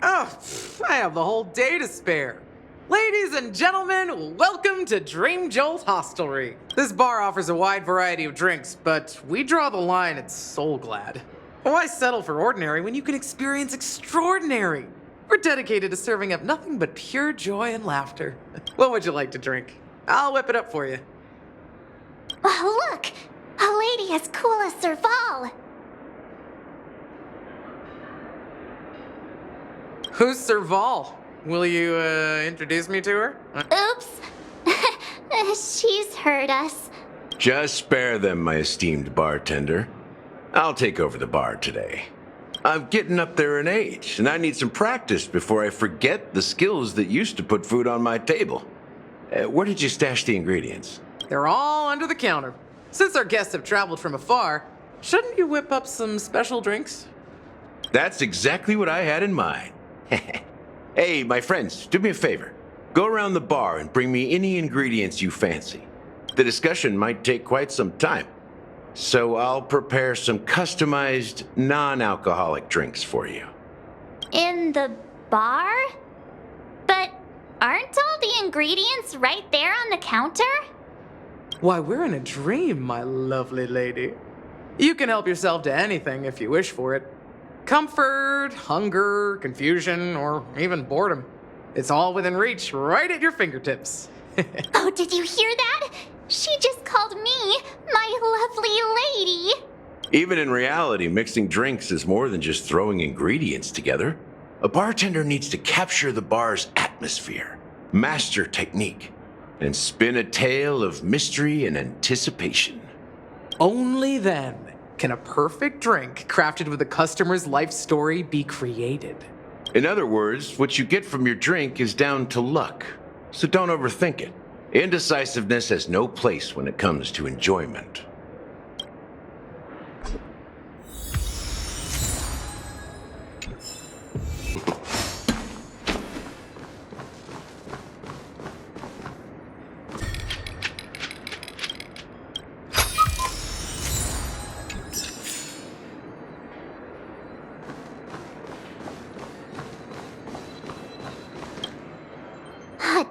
Oh, I have the whole day to spare. Ladies and gentlemen, welcome to Dream Jolt Hostelry. This bar offers a wide variety of drinks, but we draw the line at Soul Glad. Why settle for ordinary when you can experience extraordinary? We're dedicated to serving up nothing but pure joy and laughter. What would you like to drink? I'll whip it up for you. Oh, look! A lady as cool as Serval! Who's Serval? Will you, introduce me to her? Oops. She's heard us. Just spare them, my esteemed bartender. I'll take over the bar today. I'm getting up there in age, and I need some practice before I forget the skills that used to put food on my table. Where did you stash the ingredients? They're all under the counter. Since our guests have traveled from afar, shouldn't you whip up some special drinks? That's exactly what I had in mind. Hey, my friends, do me a favor. Go around the bar and bring me any ingredients you fancy. The discussion might take quite some time, so I'll prepare some customized, non-alcoholic drinks for you. In the bar? But aren't all the ingredients right there on the counter? Why, we're in a dream, my lovely lady. You can help yourself to anything if you wish for it. Comfort, hunger, confusion, or even boredom. It's all within reach, right at your fingertips. Oh, did you hear that? She just called me my lovely lady. Even in reality, mixing drinks is more than just throwing ingredients together. A bartender needs to capture the bar's atmosphere, master technique, and spin a tale of mystery and anticipation. Only then can a perfect drink crafted with a customer's life story be created. In other words, what you get from your drink is down to luck, so don't overthink it. Indecisiveness has no place when it comes to enjoyment.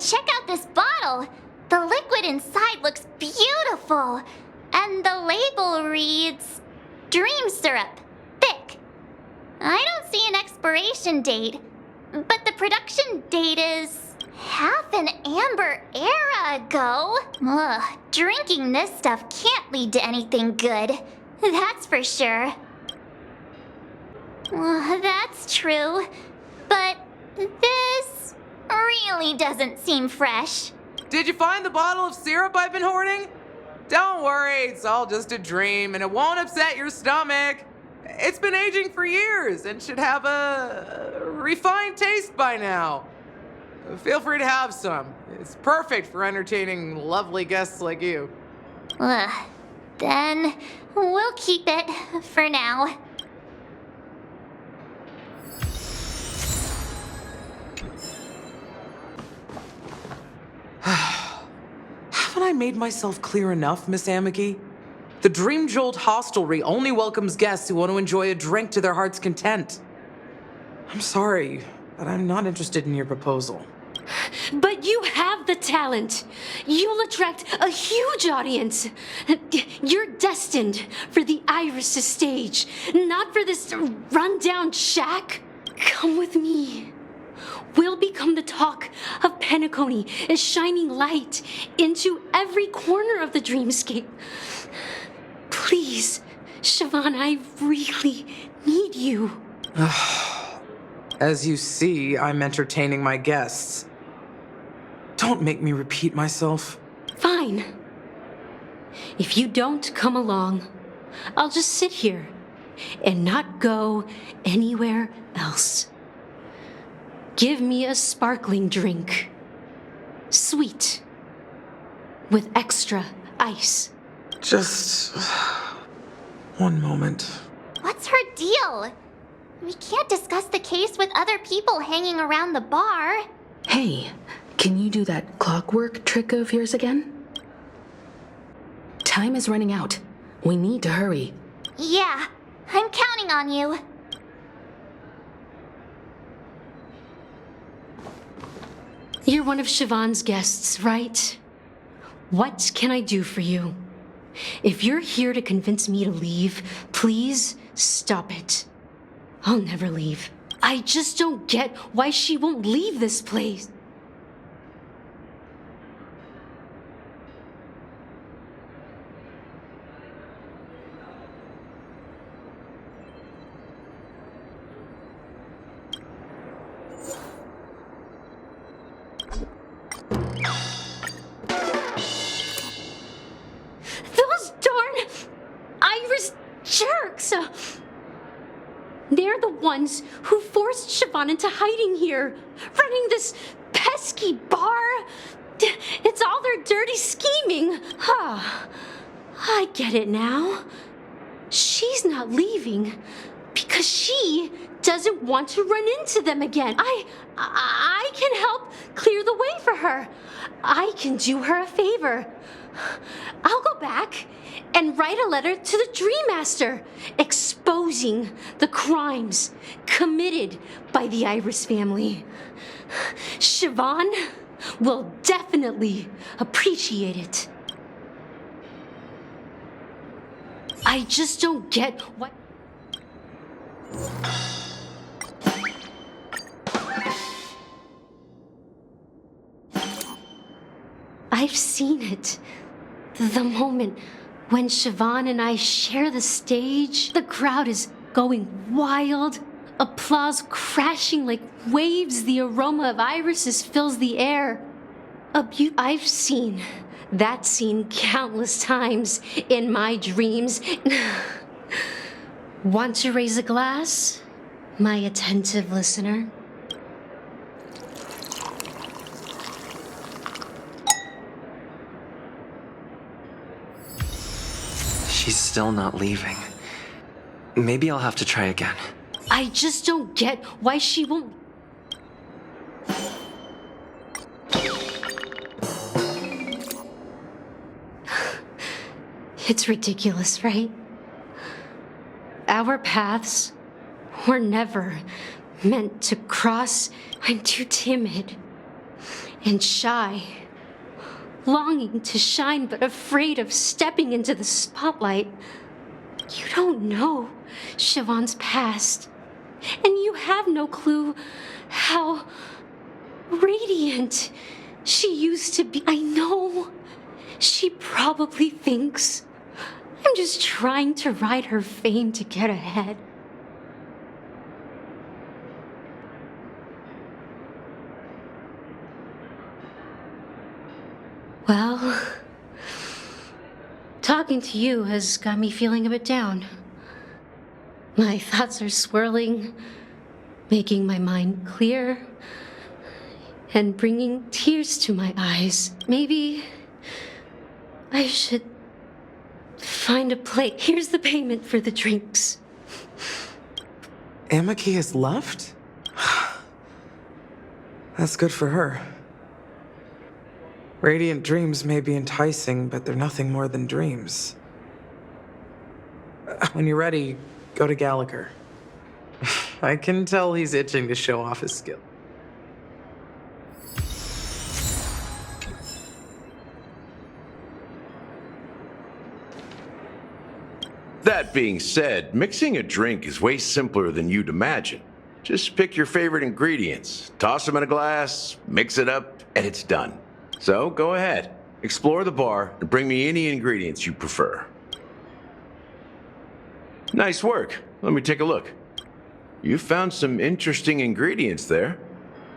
Check out this bottle. The liquid inside looks beautiful. And the label reads, Dream Syrup, thick. I don't see an expiration date, but the production date is half an amber era ago. Ugh, drinking this stuff can't lead to anything good. That's for sure. That's true. But this really doesn't seem fresh. Did you find the bottle of syrup I've been hoarding? Don't worry, it's all just a dream and it won't upset your stomach. It's been aging for years and should have a refined taste by now. Feel free to have some. It's perfect for entertaining lovely guests like you. Then we'll keep it for now. Haven't I made myself clear enough, Miss Amiki? The Dream Jolt Hostelry only welcomes guests who want to enjoy a drink to their heart's content. I'm sorry, but I'm not interested in your proposal. But you have the talent. You'll attract a huge audience. You're destined for the Iris' stage, not for this rundown shack. Come with me. We'll become the talk of Penacony, a shining light into every corner of the dreamscape. Please, Siobhan, I really need you. As you see, I'm entertaining my guests. Don't make me repeat myself. Fine. If you don't come along, I'll just sit here and not go anywhere else. Give me a sparkling drink. Sweet. With extra ice. Just one moment. What's her deal? We can't discuss the case with other people hanging around the bar. Hey, can you do that clockwork trick of yours again? Time is running out. We need to hurry. Yeah, I'm counting on you. You're one of Siobhan's guests, right? What can I do for you? If you're here to convince me to leave, please stop it. I'll never leave. I just don't get why she won't leave this place. Those darn Irish jerks! They're the ones who forced Siobhan into hiding here, running this pesky bar. It's all their dirty scheming. I get it now. She's not leaving because she doesn't want to run into them again. I can help clear the way for her. I can do her a favor. I'll go back and write a letter to the Dream Master exposing the crimes committed by the Iris family. Siobhan will definitely appreciate it. I just don't get what... I've seen it. The moment when Siobhan and I share the stage, the crowd is going wild. Applause crashing like waves. The aroma of irises fills the air. I've seen that scene countless times in my dreams. Want to raise a glass, my attentive listener? She's still not leaving. Maybe I'll have to try again. I just don't get why she won't... It's ridiculous, right? Our paths were never meant to cross. I'm too timid and shy, longing to shine but afraid of stepping into the spotlight. You don't know Siobhan's past, and you have no clue how radiant she used to be. I know she probably thinks I'm just trying to ride her fame to get ahead. Well, talking to you has got me feeling a bit down. My thoughts are swirling, making my mind clear, and bringing tears to my eyes. Maybe I should find a plate. Here's the payment for the drinks. Amaki has left? That's good for her. Radiant dreams may be enticing, but they're nothing more than dreams. When you're ready, go to Gallagher. I can tell he's itching to show off his skill. That being said, mixing a drink is way simpler than you'd imagine. Just pick your favorite ingredients, toss them in a glass, mix it up, and it's done. So go ahead, explore the bar, and bring me any ingredients you prefer. Nice work. Let me take a look. You found some interesting ingredients there.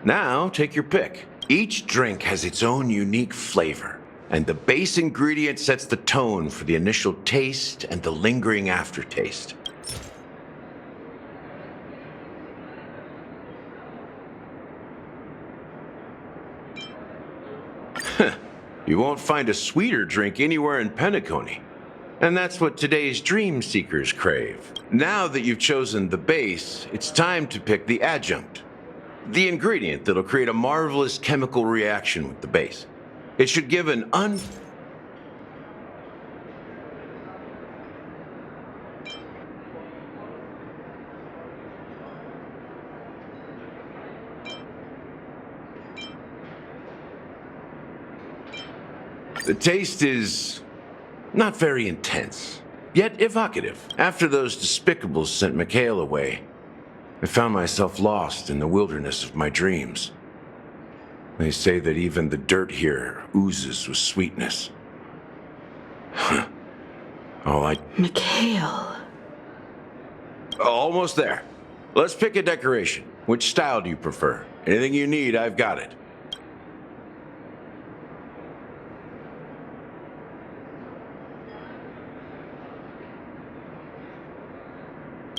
Now take your pick. Each drink has its own unique flavor, and the base ingredient sets the tone for the initial taste and the lingering aftertaste. You won't find a sweeter drink anywhere in Penacony. And that's what today's dream seekers crave. Now that you've chosen the base, it's time to pick the adjunct. The ingredient that'll create a marvelous chemical reaction with the base. It should give an The taste is not very intense, yet evocative. After those despicables sent Mikhail away, I found myself lost in the wilderness of my dreams. They say that even the dirt here oozes with sweetness. Mikhail. Almost there. Let's pick a decoration. Which style do you prefer? Anything you need, I've got it.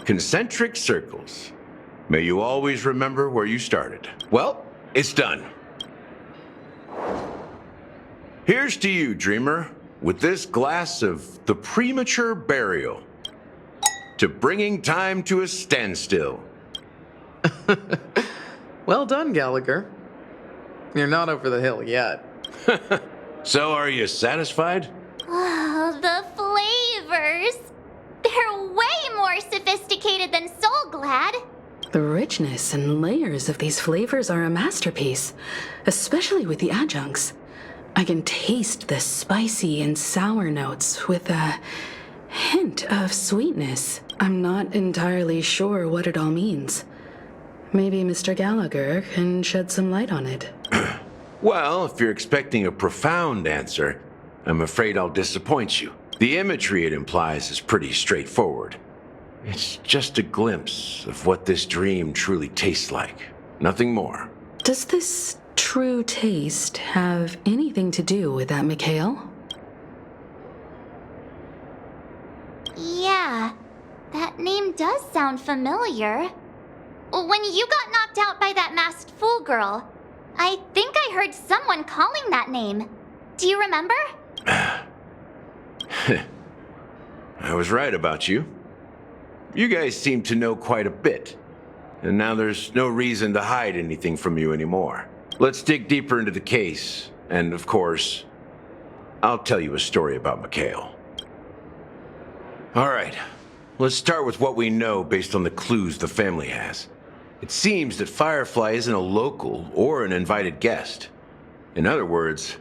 Concentric circles. May you always remember where you started. Well, it's done. Here's to you, dreamer, with this glass of the premature burial. To bringing time to a standstill. Well done, Gallagher. You're not over the hill yet. So are you satisfied? Oh, the flavors! They're way more sophisticated than Soulglad. The richness and layers of these flavors are a masterpiece, especially with the adjuncts. I can taste the spicy and sour notes with a hint of sweetness. I'm not entirely sure what it all means. Maybe Mr. Gallagher can shed some light on it. Well, if you're expecting a profound answer, I'm afraid I'll disappoint you. The imagery it implies is pretty straightforward. It's just a glimpse of what this dream truly tastes like. Nothing more. Does this true taste have anything to do with that Mikhail? Yeah, that name does sound familiar. When you got knocked out by that masked fool girl, I think I heard someone calling that name. Do you remember? I was right about you. You guys seem to know quite a bit. And now there's no reason to hide anything from you anymore. Let's dig deeper into the case. And of course, I'll tell you a story about Mikhail. All right, let's start with what we know based on the clues the family has. It seems that Firefly isn't a local or an invited guest. In other words,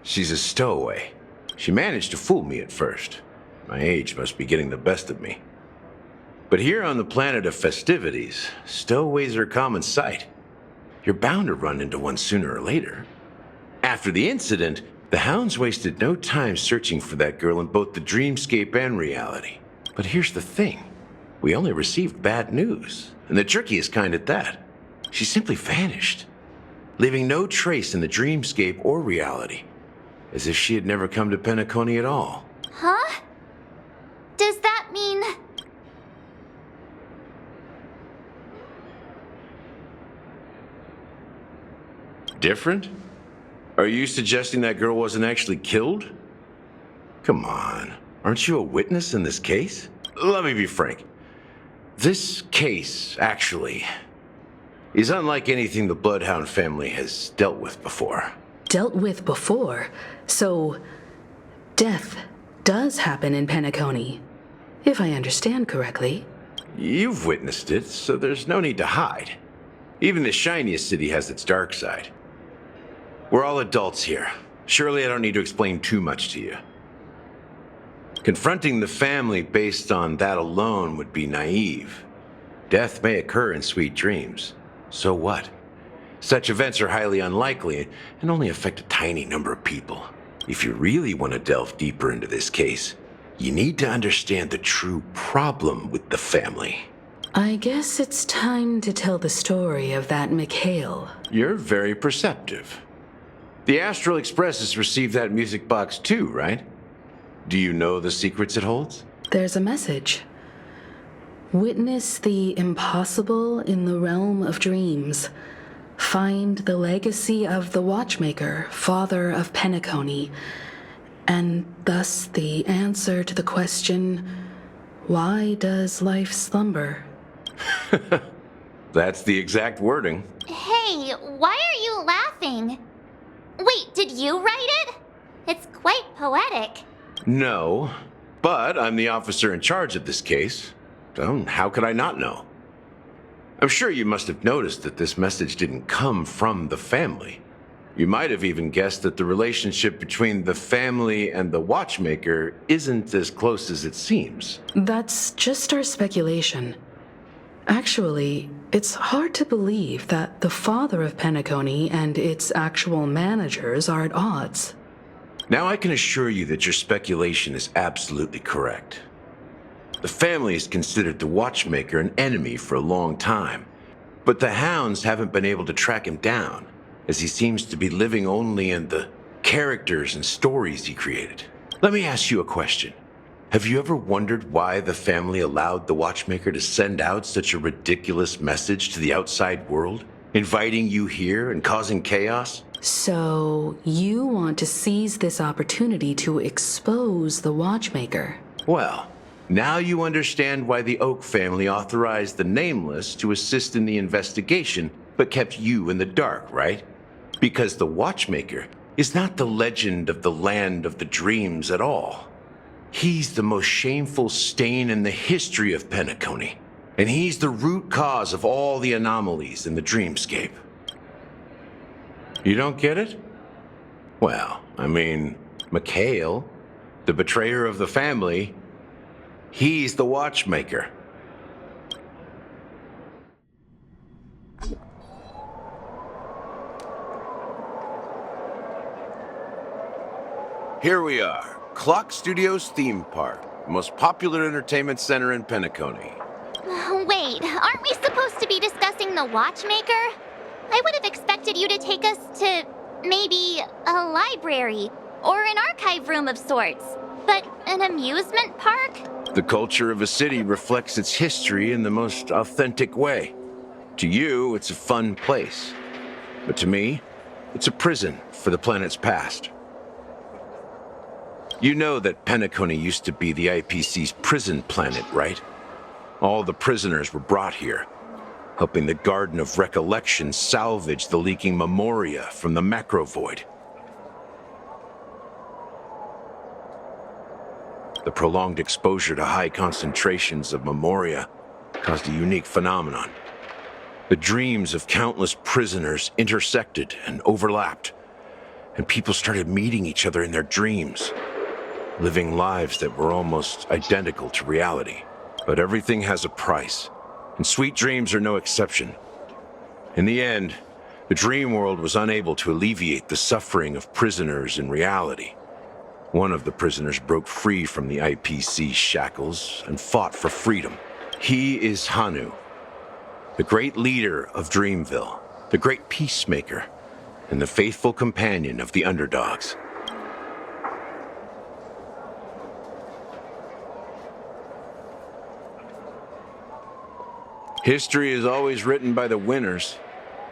she's a stowaway. She managed to fool me at first. My age must be getting the best of me. But here on the planet of festivities, stowaways are a common sight. You're bound to run into one sooner or later. After the incident, the hounds wasted no time searching for that girl in both the dreamscape and reality. But here's the thing. We only received bad news, and the trickiest kind at that. She simply vanished, leaving no trace in the dreamscape or reality, as if she had never come to Penacony at all. Huh? Does that mean... Different? Are you suggesting that girl wasn't actually killed? Come on, aren't you a witness in this case? Let me be frank. This case, actually, is unlike anything the Bloodhound family has dealt with before. Dealt with before? So, death does happen in Penacony, if I understand correctly. You've witnessed it, so there's no need to hide. Even the shiniest city has its dark side. We're all adults here. Surely I don't need to explain too much to you. Confronting the family based on that alone would be naive. Death may occur in sweet dreams. So what? Such events are highly unlikely and only affect a tiny number of people. If you really want to delve deeper into this case, you need to understand the true problem with the family. I guess it's time to tell the story of that Mikhail. You're very perceptive. The Astral Express has received that music box too, right? Do you know the secrets it holds? There's a message. Witness the impossible in the realm of dreams. find the legacy of the Watchmaker, father of Penacony, and thus the answer to the question, why does life slumber? That's the exact wording. Hey, why are you laughing? Wait, did you write it? It's quite poetic. No, but I'm the officer in charge of this case. So how could I not know? I'm sure you must have noticed that this message didn't come from the family. You might have even guessed that the relationship between the family and the Watchmaker isn't as close as it seems. That's just our speculation. Actually, it's hard to believe that the father of Penacony and its actual managers are at odds. Now I can assure you that your speculation is absolutely correct. The family has considered the Watchmaker an enemy for a long time, but the hounds haven't been able to track him down, as he seems to be living only in the characters and stories he created. Let me ask you a question. Have you ever wondered why the family allowed the Watchmaker to send out such a ridiculous message to the outside world, inviting you here and causing chaos? So, you want to seize this opportunity to expose the Watchmaker? Well, now you understand why the Oak family authorized the Nameless to assist in the investigation, but kept you in the dark, right? Because the Watchmaker is not the legend of the Land of the Dreams at all. He's the most shameful stain in the history of Penacony, and he's the root cause of all the anomalies in the dreamscape. You don't get it? Well, I mean, Mikhail, the betrayer of the family, he's the Watchmaker. Here we are, Clock Studios Theme Park, the most popular entertainment center in Penacony. Wait, aren't we supposed to be discussing the Watchmaker? I would have expected you to take us to maybe a library or an archive room of sorts. But an amusement park? The culture of a city reflects its history in the most authentic way. To you, it's a fun place. But to me, it's a prison for the planet's past. You know that Penacony used to be the IPC's prison planet, right? All the prisoners were brought here, helping the Garden of Recollection salvage the leaking memoria from the macro void. The prolonged exposure to high concentrations of memoria caused a unique phenomenon. The dreams of countless prisoners intersected and overlapped, and people started meeting each other in their dreams, living lives that were almost identical to reality. But everything has a price, and sweet dreams are no exception. In the end, the dream world was unable to alleviate the suffering of prisoners in reality. One of the prisoners broke free from the IPC shackles and fought for freedom. He is Hanu, the great leader of Dreamville, the great peacemaker, and the faithful companion of the underdogs. History is always written by the winners.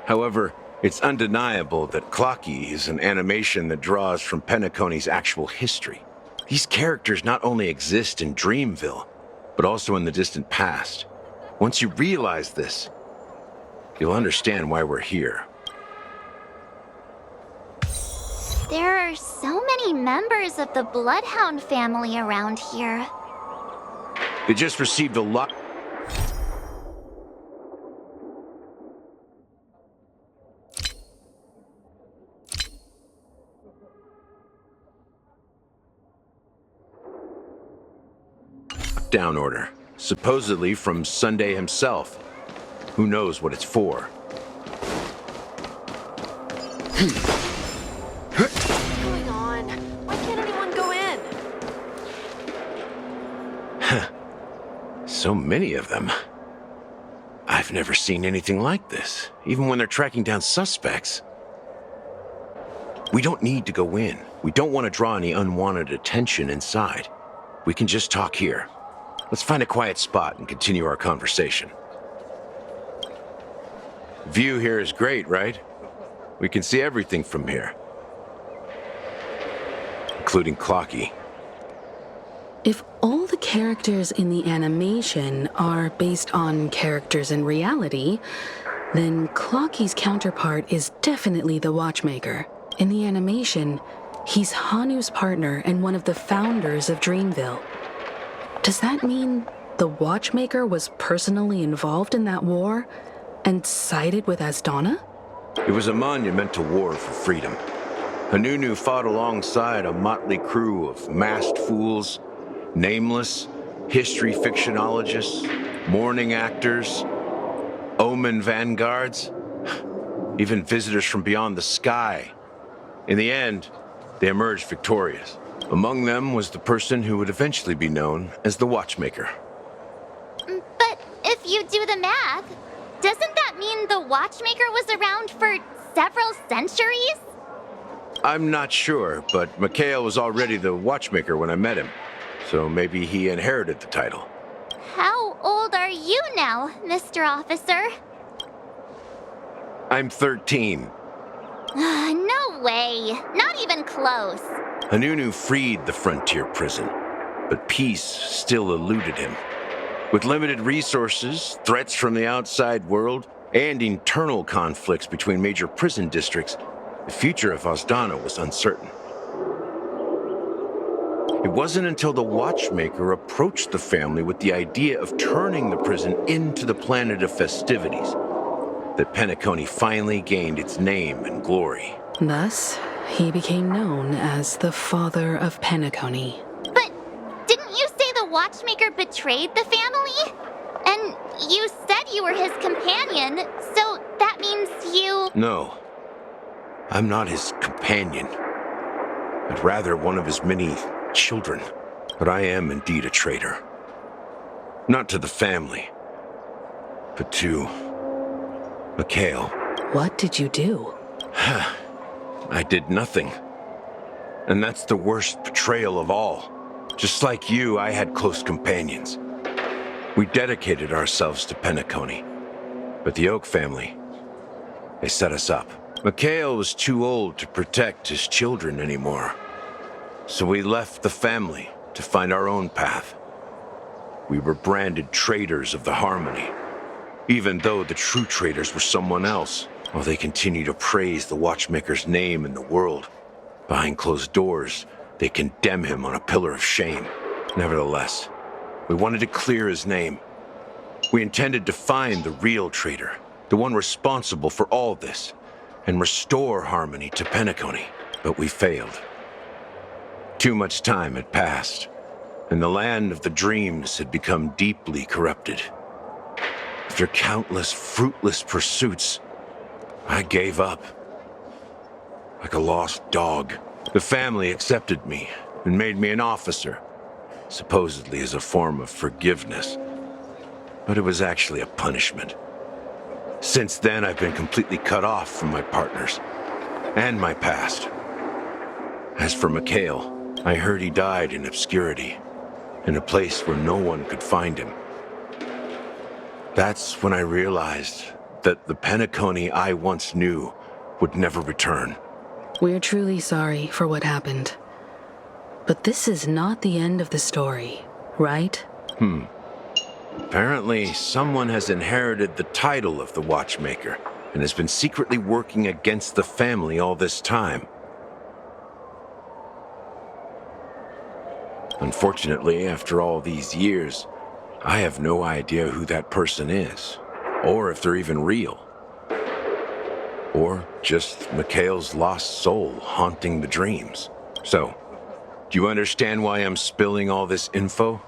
However, it's undeniable that Clocky is an animation that draws from Penacony's actual history. These characters not only exist in Dreamville, but also in the distant past. Once you realize this, you'll understand why we're here. There are so many members of the Bloodhound family around here. They just received a lot. Down order, supposedly from Sunday himself. Who knows what it's for? What's going on? Why can't anyone go in? So many of them. I've never seen anything like this, even when they're tracking down suspects. We don't need to go in. We don't want to draw any unwanted attention inside. We can just talk here. Let's find a quiet spot and continue our conversation. View here is great, right? We can see everything from here. Including Clocky. If all the characters in the animation are based on characters in reality, then Clocky's counterpart is definitely the Watchmaker. In the animation, he's Hanu's partner and one of the founders of Dreamville. Does that mean the Watchmaker was personally involved in that war and sided with Asdana? It was a monumental war for freedom. Hanunu fought alongside a motley crew of masked fools, nameless, history fictionologists, mourning actors, omen vanguards, even visitors from beyond the sky. In the end, they emerged victorious. Among them was the person who would eventually be known as the Watchmaker. But if you do the math, doesn't that mean the Watchmaker was around for several centuries? I'm not sure, but Mikhail was already the Watchmaker when I met him, so maybe he inherited the title. How old are you now, Mr. Officer? I'm 13. No way. Not even close. Hanunu freed the frontier prison, but peace still eluded him. With limited resources, threats from the outside world, and internal conflicts between major prison districts, the future of Asdana was uncertain. It wasn't until the Watchmaker approached the family with the idea of turning the prison into the planet of festivities that Penacony finally gained its name and glory. Thus, he became known as the Father of Penacony. But didn't you say the Watchmaker betrayed the family? And you said you were his companion, so that means you... No, I'm not his companion, but rather one of his many children. But I am indeed a traitor. Not to the family, but to Mikhail. What did you do? I did nothing. And that's the worst betrayal of all. Just like you, I had close companions. We dedicated ourselves to Penacony. But the Oak family, they set us up. Mikhail was too old to protect his children anymore. So we left the family to find our own path. We were branded traitors of the Harmony, even though the true traitors were someone else. While they continue to praise the Watchmaker's name in the world, behind closed doors, they condemn him on a pillar of shame. Nevertheless, we wanted to clear his name. We intended to find the real traitor, the one responsible for all this, and restore harmony to Penacony. But we failed. Too much time had passed, and the land of the dreams had become deeply corrupted. After countless fruitless pursuits, I gave up. Like a lost dog. The family accepted me and made me an officer, supposedly as a form of forgiveness. But it was actually a punishment. Since then, I've been completely cut off from my partners and my past. As for Mikhail, I heard he died in obscurity, in a place where no one could find him. That's when I realized that the Penacony I once knew would never return. We're truly sorry for what happened. But this is not the end of the story, right? Apparently, someone has inherited the title of the Watchmaker and has been secretly working against the family all this time. Unfortunately, after all these years, I have no idea who that person is. Or if they're even real. Or just Mikhail's lost soul haunting the dreams. So, do you understand why I'm spilling all this info?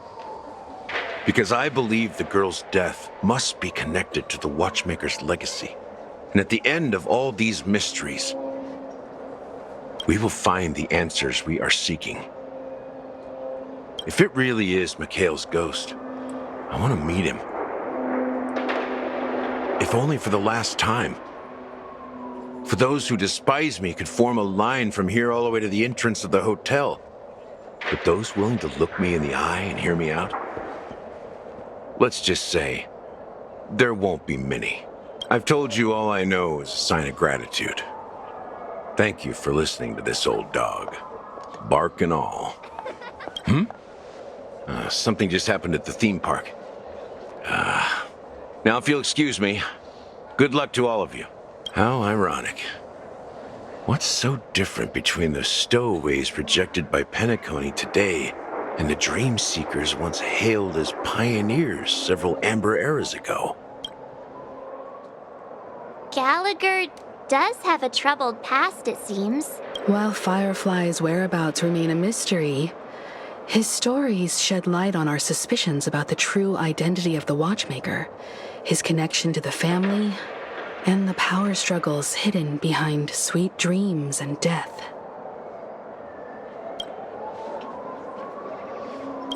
Because I believe the girl's death must be connected to the Watchmaker's legacy. And at the end of all these mysteries, we will find the answers we are seeking. If it really is Mikhail's ghost, I want to meet him. If only for the last time. For those who despise me could form a line from here all the way to the entrance of the hotel. But those willing to look me in the eye and hear me out? Let's just say, there won't be many. I've told you all I know is a sign of gratitude. Thank you for listening to this old dog. Bark and all. Something just happened at the theme park. Now, if you'll excuse me, good luck to all of you. How ironic. What's so different between the stowaways projected by Penacony today and the dream seekers once hailed as pioneers several amber eras ago? Gallagher does have a troubled past, it seems. While Firefly's whereabouts remain a mystery, his stories shed light on our suspicions about the true identity of the Watchmaker, his connection to the family, and the power struggles hidden behind sweet dreams and death.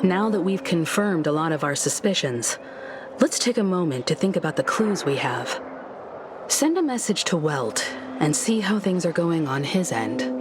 Now that we've confirmed a lot of our suspicions, let's take a moment to think about the clues we have. Send a message to Welt and see how things are going on his end.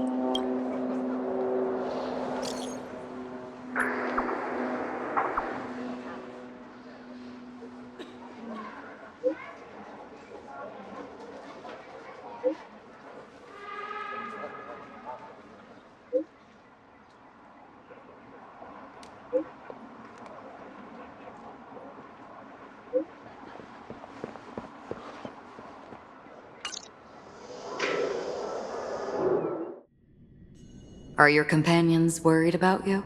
Are your companions worried about you?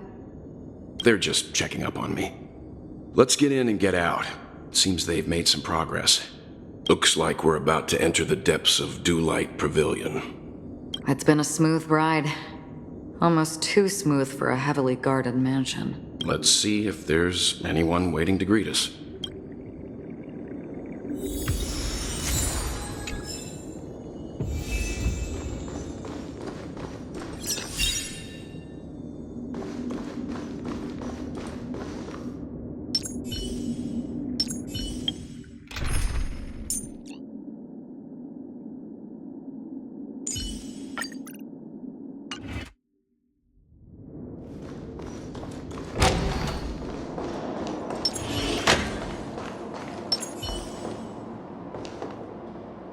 They're just checking up on me. Let's get in and get out. Seems they've made some progress. Looks like we're about to enter the depths of Dewlight Pavilion. It's been a smooth ride. Almost too smooth for a heavily guarded mansion. Let's see if there's anyone waiting to greet us.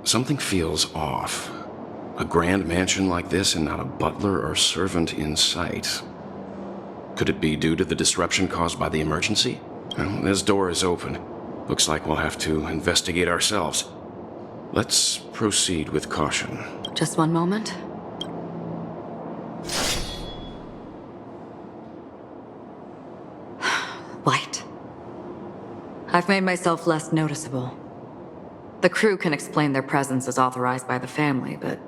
Something feels off. A grand mansion like this and not a butler or servant in sight. Could it be due to the disruption caused by the emergency? Well, this door is open. Looks like we'll have to investigate ourselves. Let's proceed with caution. Just one moment. Light. I've made myself less noticeable. The crew can explain their presence as authorized by the family, but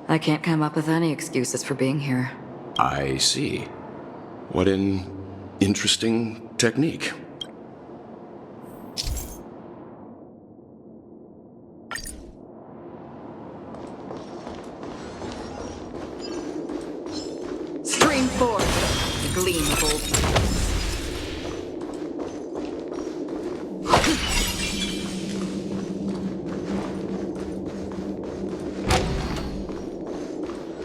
I can't come up with any excuses for being here. I see. What an interesting technique. Stream forth, the gleam of old.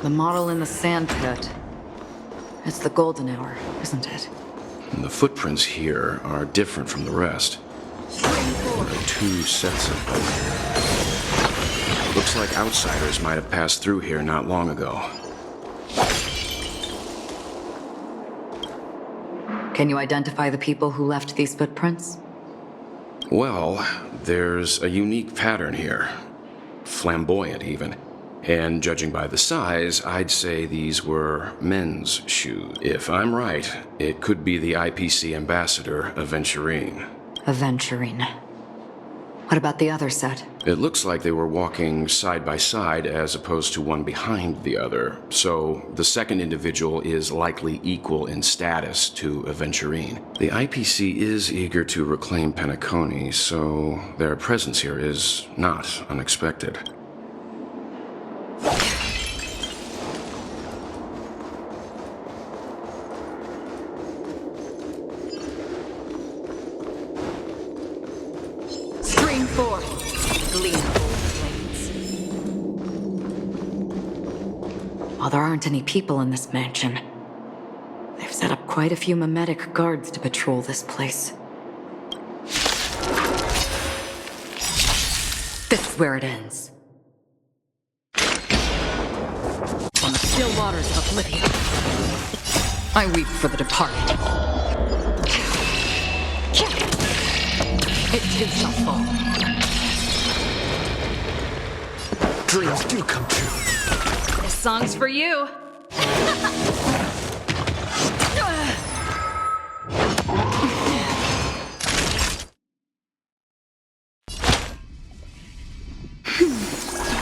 The model in the sand pit. It's the golden hour, isn't it? And the footprints here are different from the rest. There are two sets of them. Looks like outsiders might have passed through here not long ago. Can you identify the people who left these footprints? Well, there's a unique pattern here. Flamboyant, even. And judging by the size, I'd say these were men's shoes. If I'm right, it could be the IPC ambassador, Aventurine. Aventurine. What about the other set? It looks like they were walking side by side as opposed to one behind the other, so the second individual is likely equal in status to Aventurine. The IPC is eager to reclaim Penacony, so their presence here is not unexpected. Stream forth, gleam of old flames. While there aren't any people in this mansion, they've set up quite a few mimetic guards to patrol this place. This is where it ends. On the still waters of oblivion, I weep for the departed. It too shall fall. Dreams do come true. This song's for you.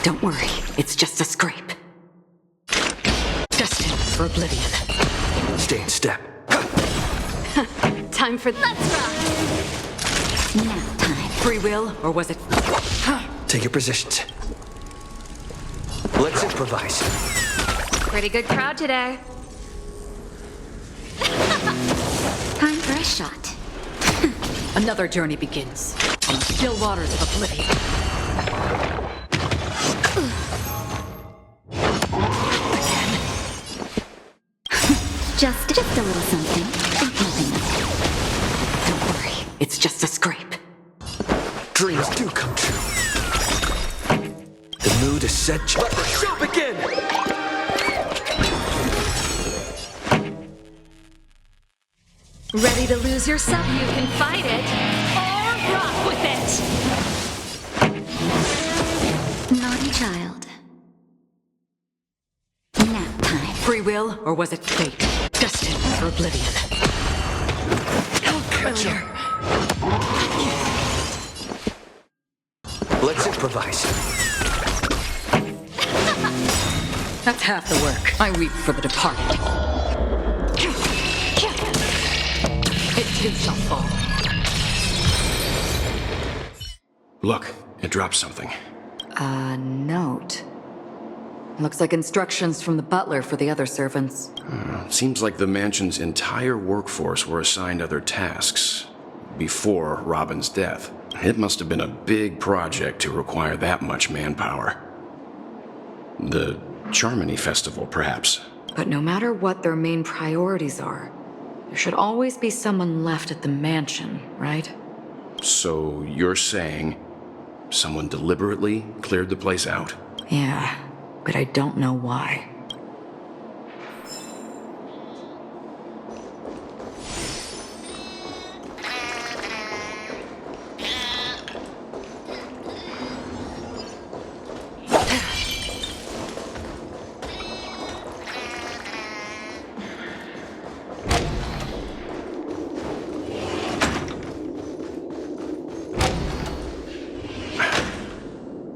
Don't worry, it's just a scrape. Destined for oblivion. Stay in step. Time for let's rock. Now time. Free will, or was it? Take your positions. Let's improvise. Pretty good crowd today. Time for a shot. Another journey begins on the still waters of oblivion. Just a little something. Think nothing of it. Don't worry, it's just a scrape. Dreams do come true. The mood is set. Let the show begin! Ready to lose yourself? You can fight it or rock with it. Naughty child. Nap time. Free will, or was it fate? Destined for oblivion. I'll catch her. Let's improvise. That's half the work. I weep for the departed. It too shall fall. Look, it dropped something. A note. Looks like instructions from the butler for the other servants. Seems like the mansion's entire workforce were assigned other tasks before Robin's death. It must have been a big project to require that much manpower. The Charmony Festival, perhaps. But no matter what their main priorities are, there should always be someone left at the mansion, right? So you're saying someone deliberately cleared the place out? Yeah, but I don't know why.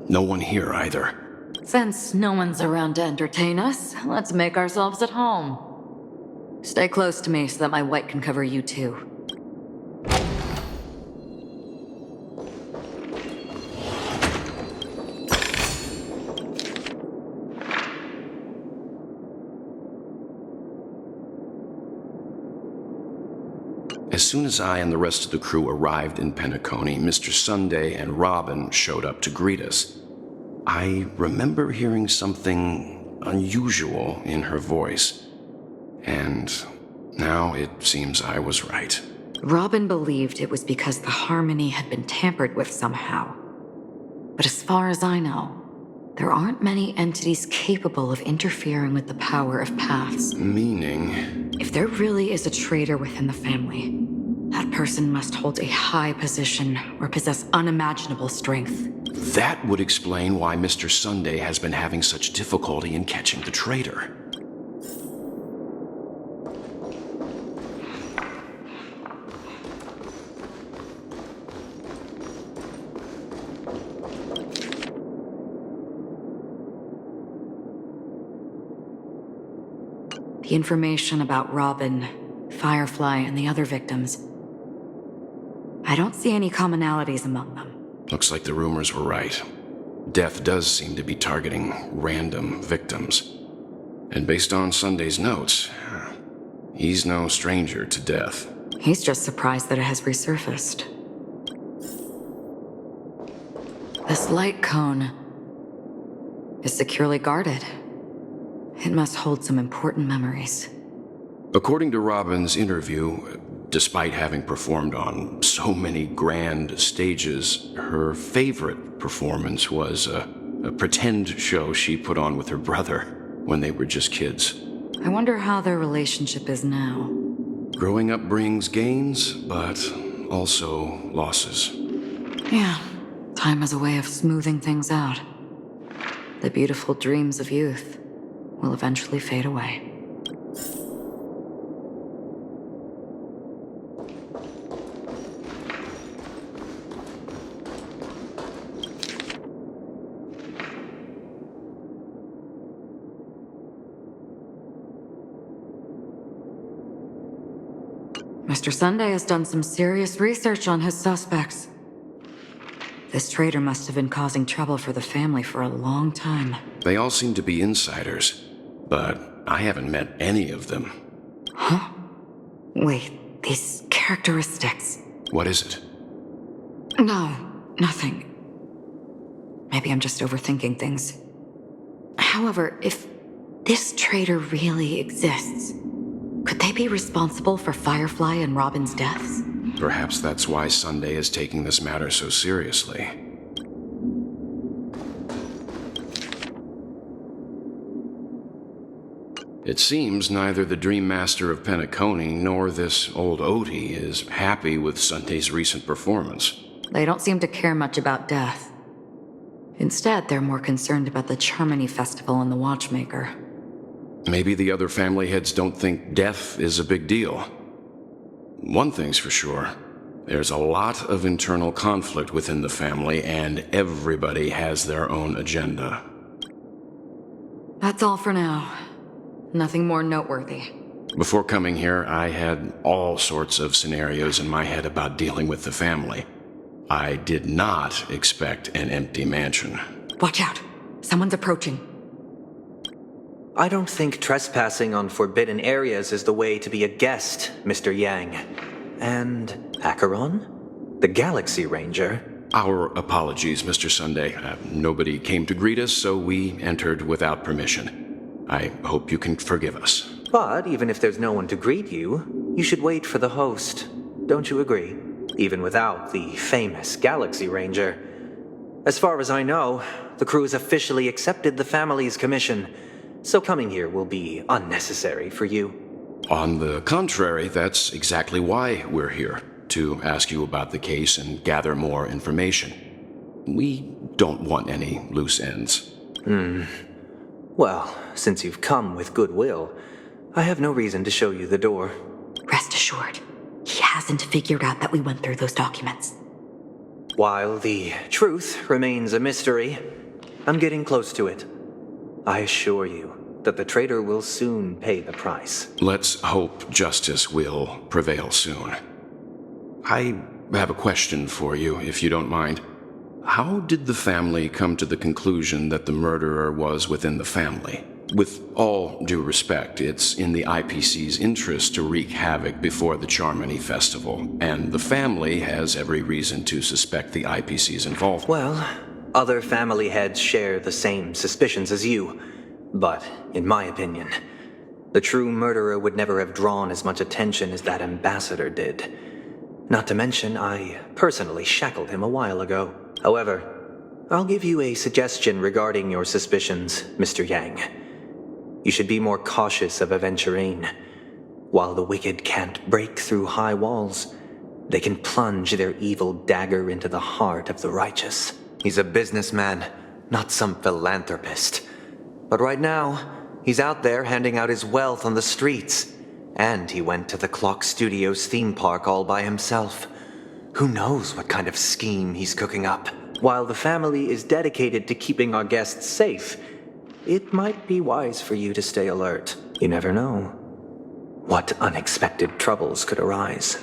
No one here either. Since no one's around to entertain us, let's make ourselves at home. Stay close to me so that my white can cover you too. As soon as I and the rest of the crew arrived in Penacony, Mr. Sunday and Robin showed up to greet us. I remember hearing something unusual in her voice. And now it seems I was right. Robin believed it was because the harmony had been tampered with somehow. But as far as I know, there aren't many entities capable of interfering with the power of paths. Meaning? If there really is a traitor within the family, that person must hold a high position or possess unimaginable strength. That would explain why Mr. Sunday has been having such difficulty in catching the traitor. The information about Robin, Firefly, and the other victims, I don't see any commonalities among them. Looks like the rumors were right. Death does seem to be targeting random victims. And based on Sunday's notes, he's no stranger to death. He's just surprised that it has resurfaced. This light cone is securely guarded. It must hold some important memories. According to Robin's interview, despite having performed on so many grand stages, her favorite performance was a pretend show she put on with her brother when they were just kids. I wonder how their relationship is now. Growing up brings gains, but also losses. Yeah, time has a way of smoothing things out. The beautiful dreams of youth will eventually fade away. Mr. Sunday has done some serious research on his suspects. This traitor must have been causing trouble for the family for a long time. They all seem to be insiders, but I haven't met any of them. Huh? Wait, these characteristics. What is it? No, nothing. Maybe I'm just overthinking things. However, if this traitor really exists, could they be responsible for Firefly and Robin's deaths? Perhaps that's why Sunday is taking this matter so seriously. It seems neither the Dream Master of Penacony nor this old Odie is happy with Sunday's recent performance. They don't seem to care much about death. Instead, they're more concerned about the Charmony Festival and the Watchmaker. Maybe the other family heads don't think death is a big deal. One thing's for sure. There's a lot of internal conflict within the family, and everybody has their own agenda. That's all for now. Nothing more noteworthy. Before coming here, I had all sorts of scenarios in my head about dealing with the family. I did not expect an empty mansion. Watch out! Someone's approaching. I don't think trespassing on forbidden areas is the way to be a guest, Mr. Yang. And Acheron? The Galaxy Ranger? Our apologies, Mr. Sunday. Nobody came to greet us, so we entered without permission. I hope you can forgive us. But even if there's no one to greet you, you should wait for the host. Don't you agree? Even without the famous Galaxy Ranger. As far as I know, the crew has officially accepted the family's commission, so coming here will be unnecessary for you. On the contrary, that's exactly why we're here, to ask you about the case and gather more information. We don't want any loose ends. Well, since you've come with goodwill, I have no reason to show you the door. Rest assured, he hasn't figured out that we went through those documents. While the truth remains a mystery, I'm getting close to it. I assure you that the traitor will soon pay the price. Let's hope justice will prevail soon. I have a question for you, if you don't mind. How did the family come to the conclusion that the murderer was within the family? With all due respect, it's in the IPC's interest to wreak havoc before the Charmony Festival, and the family has every reason to suspect the IPC's involvement. Well, other family heads share the same suspicions as you, but in my opinion, the true murderer would never have drawn as much attention as that ambassador did. Not to mention, I personally shackled him a while ago. However, I'll give you a suggestion regarding your suspicions, Mr. Yang. You should be more cautious of Aventurine. While the wicked can't break through high walls, they can plunge their evil dagger into the heart of the righteous. He's a businessman, not some philanthropist. But right now, he's out there handing out his wealth on the streets. And he went to the Clock Studios theme park all by himself. Who knows what kind of scheme he's cooking up? While the family is dedicated to keeping our guests safe, it might be wise for you to stay alert. You never know what unexpected troubles could arise.